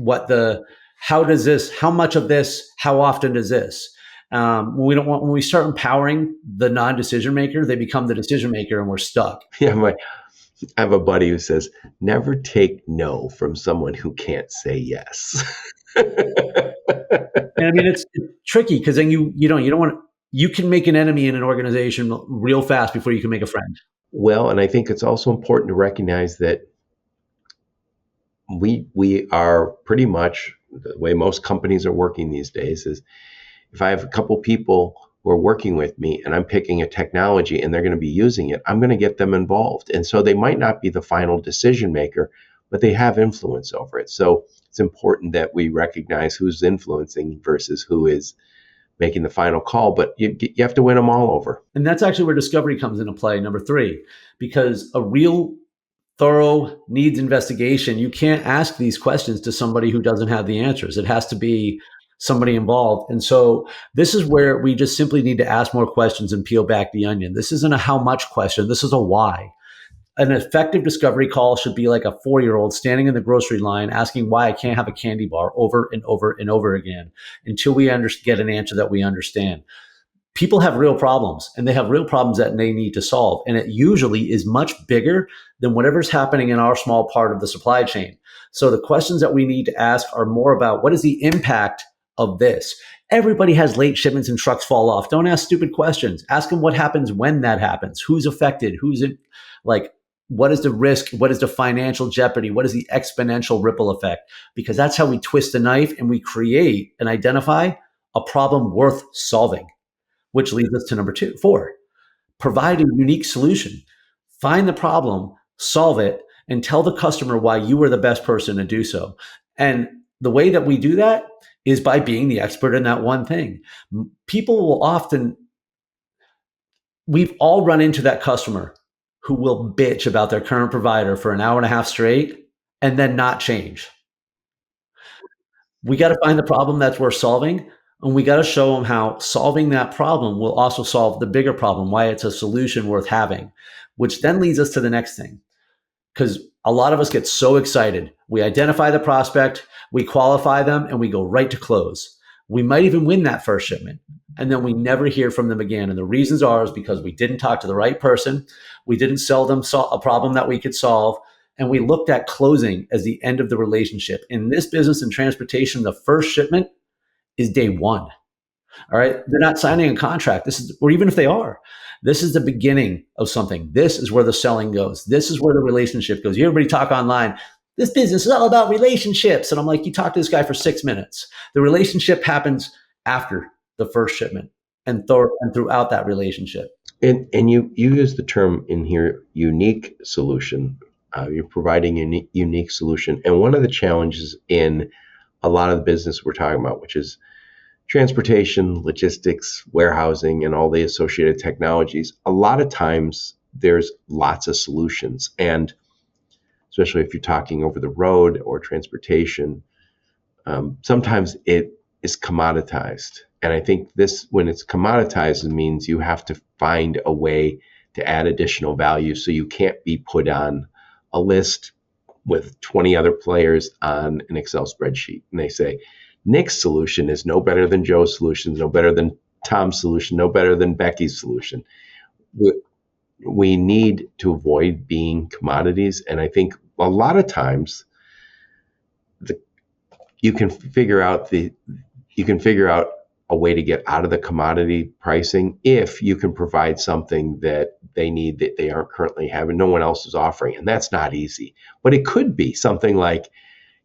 how does this, how much of this, how often does this? When we start empowering the non-decision maker, they become the decision maker and we're stuck. Yeah, I have a buddy who says, never take no from someone who can't say yes. And I mean, it's tricky because then you don't want to, you can make an enemy in an organization real fast before you can make a friend. Well, and I think it's also important to recognize that we are pretty much the way most companies are working these days is if I have a couple people who are working with me and I'm picking a technology and they're going to be using it, I'm going to get them involved. And so they might not be the final decision maker, but they have influence over it. So it's important that we recognize who's influencing versus who is making the final call, but you have to win them all over. And that's actually where discovery comes into play, number 3, because a real thorough needs investigation, you can't ask these questions to somebody who doesn't have the answers. It has to be somebody involved. And so this is where we just simply need to ask more questions and peel back the onion. This isn't a how much question. This is a why. An effective discovery call should be like a 4-year-old standing in the grocery line asking why I can't have a candy bar over and over and over again until we get an answer that we understand. People have real problems and they have real problems that they need to solve. And it usually is much bigger than whatever's happening in our small part of the supply chain. So the questions that we need to ask are more about what is the impact of this? Everybody has late shipments and trucks fall off. Don't ask stupid questions. Ask them what happens when that happens. Who's affected? Who's in, like, what is the risk? What is the financial jeopardy? What is the exponential ripple effect? Because that's how we twist the knife and we create and identify a problem worth solving, which leads us to number 4, provide a unique solution. Find the problem, solve it, and tell the customer why you are the best person to do so. And the way that we do that is by being the expert in that one thing. People will often, we've all run into that customer who will bitch about their current provider for an hour and a half straight and then not change. We got to find the problem that's worth solving, and we got to show them how solving that problem will also solve the bigger problem, why it's a solution worth having, which then leads us to the next thing. Because a lot of us get so excited. We identify the prospect, we qualify them, and we go right to close. We might even win that first shipment, and then we never hear from them again. And the reasons are is because we didn't talk to the right person, we didn't sell them a problem that we could solve, and we looked at closing as the end of the relationship. In this business and transportation, the first shipment is day 1. All right. They're not signing a contract. Or even if they are, this is the beginning of something. This is where the selling goes. This is where the relationship goes. You everybody talk online. This business is all about relationships. And I'm like, you talk to this guy for 6 minutes. The relationship happens after the first shipment and throughout that relationship. And you use the term in here, unique solution. You're providing a unique solution. And one of the challenges in a lot of the business we're talking about, which is transportation, logistics, warehousing, and all the associated technologies, a lot of times there's lots of solutions. And especially if you're talking over the road or transportation, sometimes it is commoditized. And I think this, when it's commoditized, it means you have to find a way to add additional value. So you can't be put on a list with 20 other players on an Excel spreadsheet. And they say, Nick's solution is no better than Joe's solution, no better than Tom's solution, no better than Becky's solution. We need to avoid being commodities. And I think a lot of times you can figure out a way to get out of the commodity pricing if you can provide something that they need that they aren't currently having, no one else is offering. And that's not easy. But it could be something like,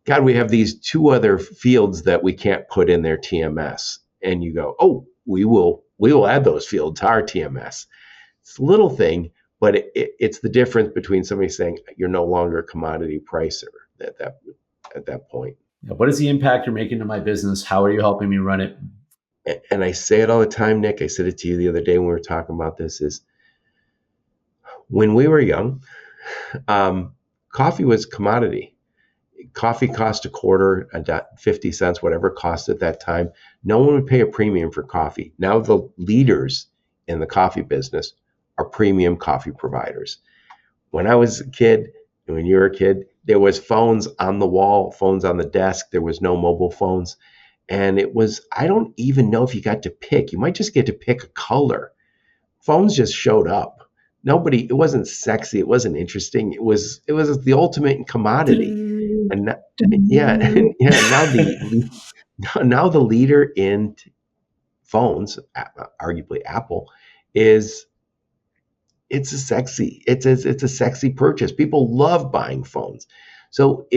God, we have these 2 other fields that we can't put in their TMS. And you go, oh, we will add those fields to our TMS. It's a little thing, but it's the difference between somebody saying you're no longer a commodity pricer at that point. What is the impact you're making to my business? How are you helping me run it? And I say it all the time, Nick. I said it to you the other day when we were talking about this, is when we were young, coffee was commodity. Coffee cost a quarter, 50 cents, whatever it cost at that time. No one would pay a premium for coffee. Now the leaders in the coffee business are premium coffee providers. When I was a kid, and when you were a kid, there was phones on the wall, phones on the desk. There was no mobile phones. And it was, I don't even know if you got to pick. You might just get to pick a color. Phones just showed up. It wasn't sexy. It wasn't interesting. It was the ultimate commodity. And now the leader in phones, arguably Apple, it's a sexy purchase. People love buying phones. So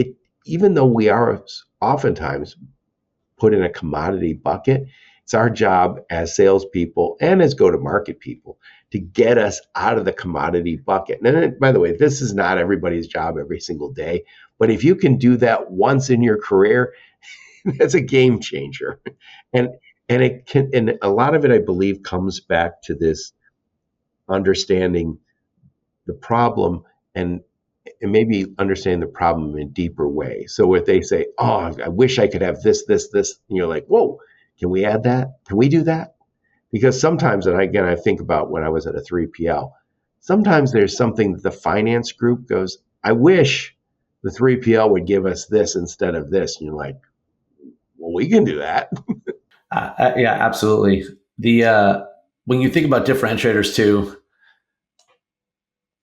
even though we are oftentimes put in a commodity bucket, it's our job as salespeople and as go-to-market people to get us out of the commodity bucket. And then, by the way, this is not everybody's job every single day, but if you can do that once in your career, that's a game changer. And a lot of it, I believe, comes back to this understanding the problem and maybe understanding the problem in a deeper way. So if they say, oh, I wish I could have this, and you're like, whoa, can we add that? Can we do that? Because sometimes, and again, I think about when I was at a 3PL, sometimes there's something that the finance group goes, I wish the 3PL would give us this instead of this. And you're like, well, we can do that. Yeah, absolutely. When you think about differentiators too,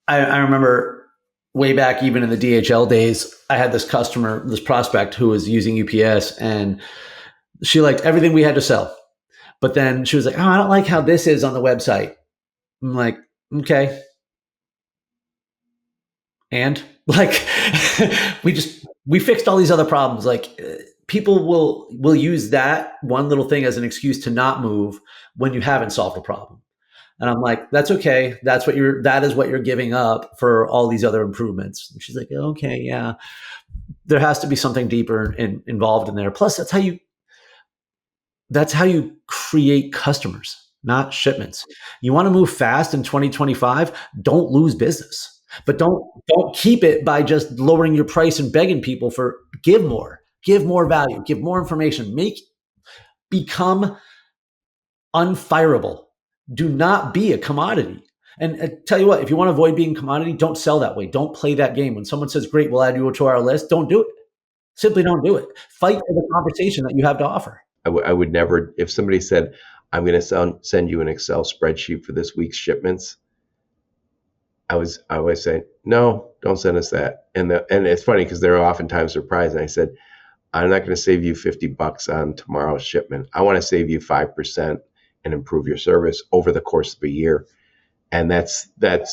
I remember way back, even in the DHL days, I had this prospect who was using UPS, and she liked everything we had to sell. But then she was like, oh, I don't like how this is on the website. I'm like, okay. And like, we fixed all these other problems. Like, people will use that one little thing as an excuse to not move when you haven't solved a problem. And I'm like, that's okay. That is what you're giving up for all these other improvements. And she's like, okay, yeah. There has to be something deeper involved in there. Plus, that's how you create customers, not shipments. You want to move fast in 2025, don't lose business. But don't keep it by just lowering your price and begging people for give more value, give more information, become unfireable. Do not be a commodity. And I tell you what, if you want to avoid being commodity, don't sell that way. Don't play that game. When someone says, great, we'll add you to our list, don't do it. Simply don't do it. Fight for the conversation that you have to offer. I would never, if somebody said, I'm going to send you an Excel spreadsheet for this week's shipments, I always say, no, don't send us that. And it's funny because they're oftentimes surprised. And I said, I'm not going to save you $50 on tomorrow's shipment. I want to save you 5% and improve your service over the course of a year. And that's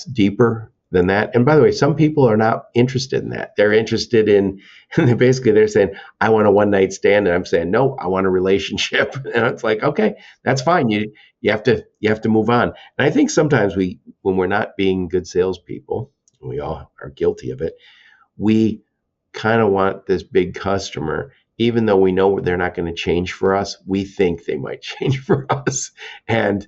deeper than that. And by the way, some people are not interested in that. They're interested in, basically they're saying, I want a one night stand. And I'm saying, no, I want a relationship. And it's like, okay, that's fine. You have to move on. And I think sometimes when we're not being good salespeople, we all are guilty of it, we kind of want this big customer, even though we know they're not going to change for us, we think they might change for us. And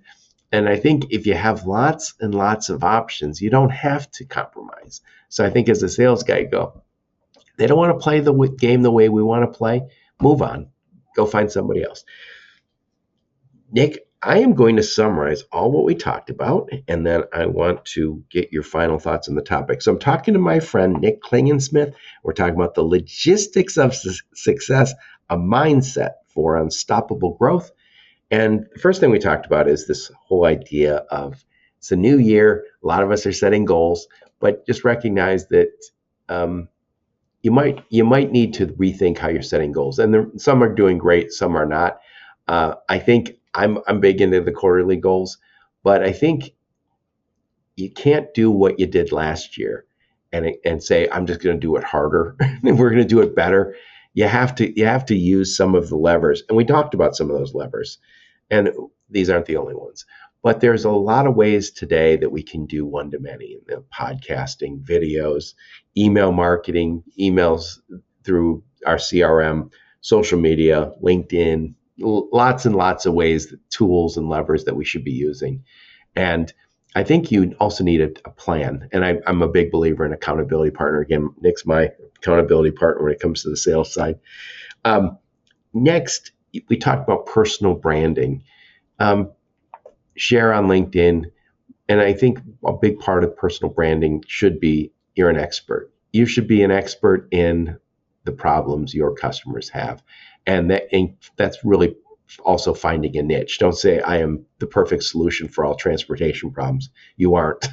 I think if you have lots and lots of options, you don't have to compromise. So I think as a sales guy, they don't want to play the game the way we want to play, move on, go find somebody else. Nick, I am going to summarize all what we talked about, and then I want to get your final thoughts on the topic. So I'm talking to my friend Nick Klingensmith. We're talking about the logistics of success, a mindset for unstoppable growth. And the first thing we talked about is this whole idea of it's a new year. A lot of us are setting goals, but just recognize that um, you might need to rethink how you're setting goals. And some are doing great, some are not. I think I'm big into the quarterly goals, but I think you can't do what you did last year and say I'm just going to do it harder and we're going to do it better. You have to use some of the levers, and we talked about some of those levers, and these aren't the only ones. But there's a lot of ways today that we can do one to many: podcasting, videos, email marketing, emails through our CRM, social media, LinkedIn, lots and lots of ways, tools and levers that we should be using. And I think you also need a plan. And I'm a big believer in accountability partner. Again, Nick's my accountability partner when it comes to the sales side. Next, we talked about personal branding. Share on LinkedIn. And I think a big part of personal branding should be you're an expert. You should be an expert in the problems your customers have. And that's really also finding a niche. Don't say I am the perfect solution for all transportation problems. You aren't.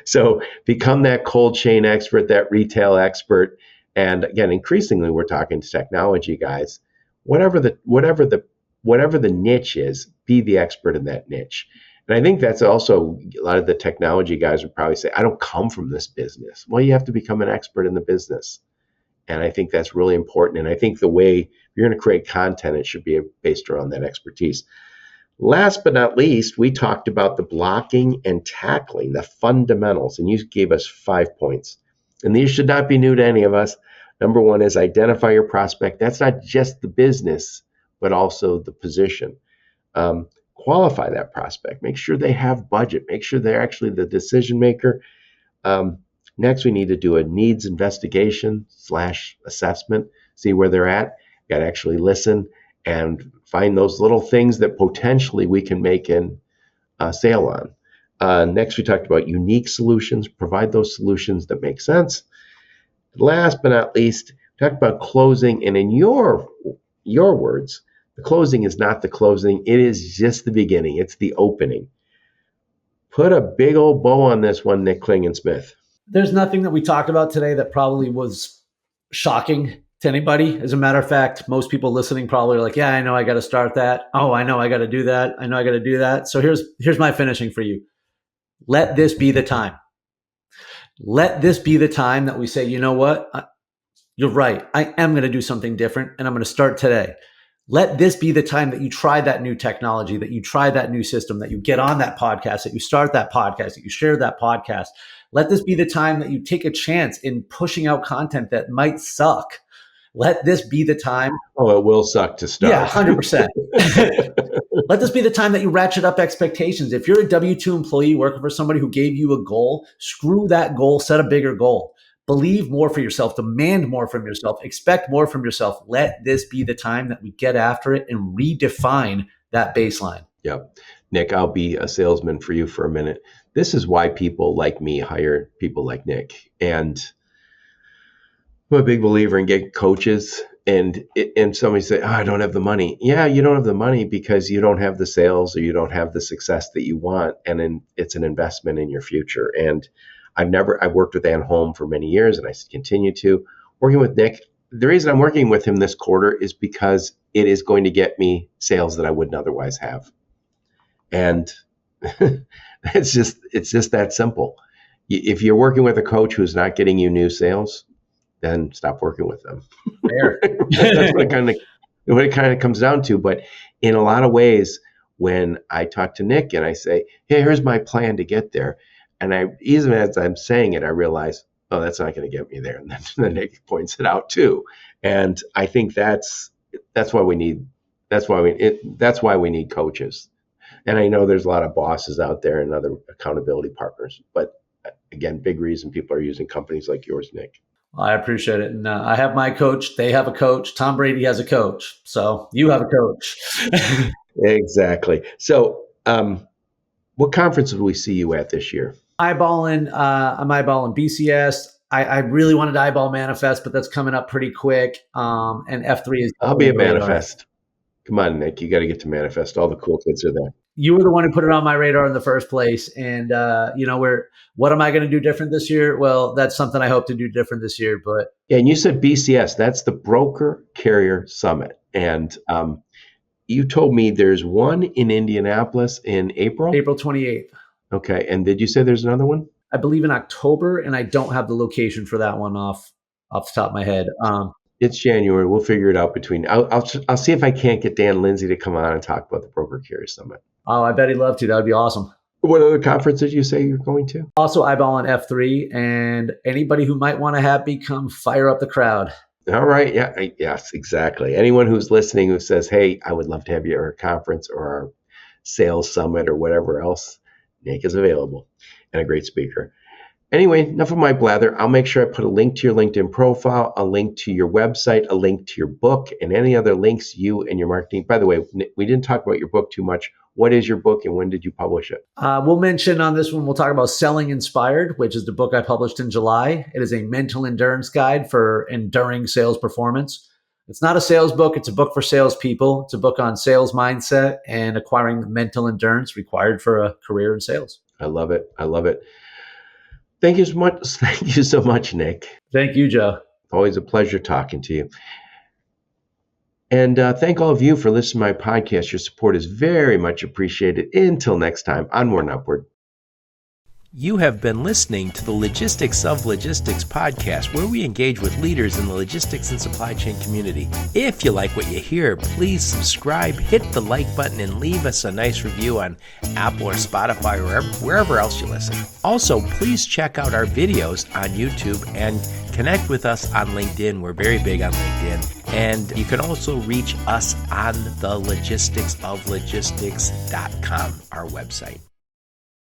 So become that cold chain expert, that retail expert. And again, increasingly we're talking to technology guys. Whatever the niche is, be the expert in that niche. And I think that's also a lot of the technology guys would probably say, I don't come from this business. Well, you have to become an expert in the business. And I think that's really important. And I think the way you're going to create content, it should be based around that expertise. Last but not least, we talked about the blocking and tackling, the fundamentals, and you gave us 5 points. And these should not be new to any of us. Number one is identify your prospect. That's not just the business, but also the position. Qualify that prospect. Make sure they have budget. Make sure they're actually the decision maker. Next, we need to do a needs investigation / assessment, see where they're at. You got to actually listen and find those little things that potentially we can make a sale on. Next, we talked about unique solutions, provide those solutions that make sense. Last but not least, we talked about closing, and in your words, the closing is not the closing. It is just the beginning. It's the opening. Put a big old bow on this one, Nick Klingensmith. There's nothing that we talked about today that probably was shocking to anybody. As a matter of fact, most people listening probably are like, yeah, I know I got to start that. Oh, I know I got to do that. I know I got to do that. So here's my finishing for you. Let this be the time. Let this be the time that we say, you know what? You're right. I am going to do something different, and I'm going to start today. Let this be the time that you try that new technology, that you try that new system, that you get on that podcast, that you start that podcast, that you share that podcast. Let this be the time that you take a chance in pushing out content that might suck. Let this be the time. Oh, it will suck to start. Yeah, 100%. Let this be the time that you ratchet up expectations. If you're a W-2 employee working for somebody who gave you a goal, screw that goal, set a bigger goal. Believe more for yourself, demand more from yourself, expect more from yourself. Let this be the time that we get after it and redefine that baseline. Yep. Nick, I'll be a salesman for you for a minute. This is why people like me hire people like Nick. And I'm a big believer in getting coaches. And somebody say, oh, I don't have the money. Yeah, you don't have the money because you don't have the sales or you don't have the success that you want. And then it's an investment in your future. And I've worked with Ann Holm for many years, and I continue to. Working with Nick, the reason I'm working with him this quarter is because it is going to get me sales that I wouldn't otherwise have. And it's just that simple. If you're working with a coach who's not getting you new sales, then stop working with them. Fair. That's what it kind of comes down to. But in a lot of ways, when I talk to Nick and I say, hey, here's my plan to get there, and even as I'm saying it, I realize, oh, that's not going to get me there. And then Nick points it out too. And I think that's why we need coaches. And I know there's a lot of bosses out there and other accountability partners, but again, big reason people are using companies like yours, Nick. I appreciate it. And I have my coach. They have a coach. Tom Brady has a coach. So you have a coach. Exactly. So, what conference will we see you at this year? I'm eyeballing BCS. I really wanted to eyeball Manifest, but that's coming up pretty quick. And F3 is I'll be on at the radar. Manifest. Come on, Nick. You got to get to Manifest. All the cool kids are there. You were the one who put it on my radar in the first place. And, what am I going to do different this year? Well, that's something I hope to do different this year. But Yeah, and you said BCS. That's the Broker Carrier Summit. And you told me there's one in Indianapolis in April. April 28th. Okay. And did you say there's another one? I believe in October, and I don't have the location for that one off the top of my head. It's January. We'll figure it out between. I'll see if I can't get Dan Lindsay to come on and talk about the Broker Carrier Summit. Oh, I bet he'd love to. That would be awesome. What other conference did you say you're going to? Also eyeballing F3 and anybody who might want to have me come fire up the crowd. All right. Yeah. Yes, exactly. Anyone who's listening who says, hey, I would love to have you at our conference or our sales summit or whatever else, Nick is available and a great speaker. Anyway, enough of my blather. I'll make sure I put a link to your LinkedIn profile, a link to your website, a link to your book, and any other links you and your marketing. By the way, we didn't talk about your book too much. What is your book and when did you publish it? We'll mention on this one, we'll talk about Selling Inspired, which is the book I published in July. It is a mental endurance guide for enduring sales performance. It's not a sales book. It's a book for salespeople. It's a book on sales mindset and acquiring the mental endurance required for a career in sales. I love it. I love it. Thank you so much. Thank you so much, Nick. Thank you, Joe. Always a pleasure talking to you. And thank all of you for listening to my podcast. Your support is very much appreciated. Until next time, onward and upward. You have been listening to the Logistics of Logistics podcast, where we engage with leaders in the logistics and supply chain community. If you like what you hear, please subscribe, hit the like button, and leave us a nice review on Apple or Spotify or wherever else you listen. Also, please check out our videos on YouTube and connect with us on LinkedIn. We're very big on LinkedIn. And you can also reach us on the logisticsoflogistics.com, our website.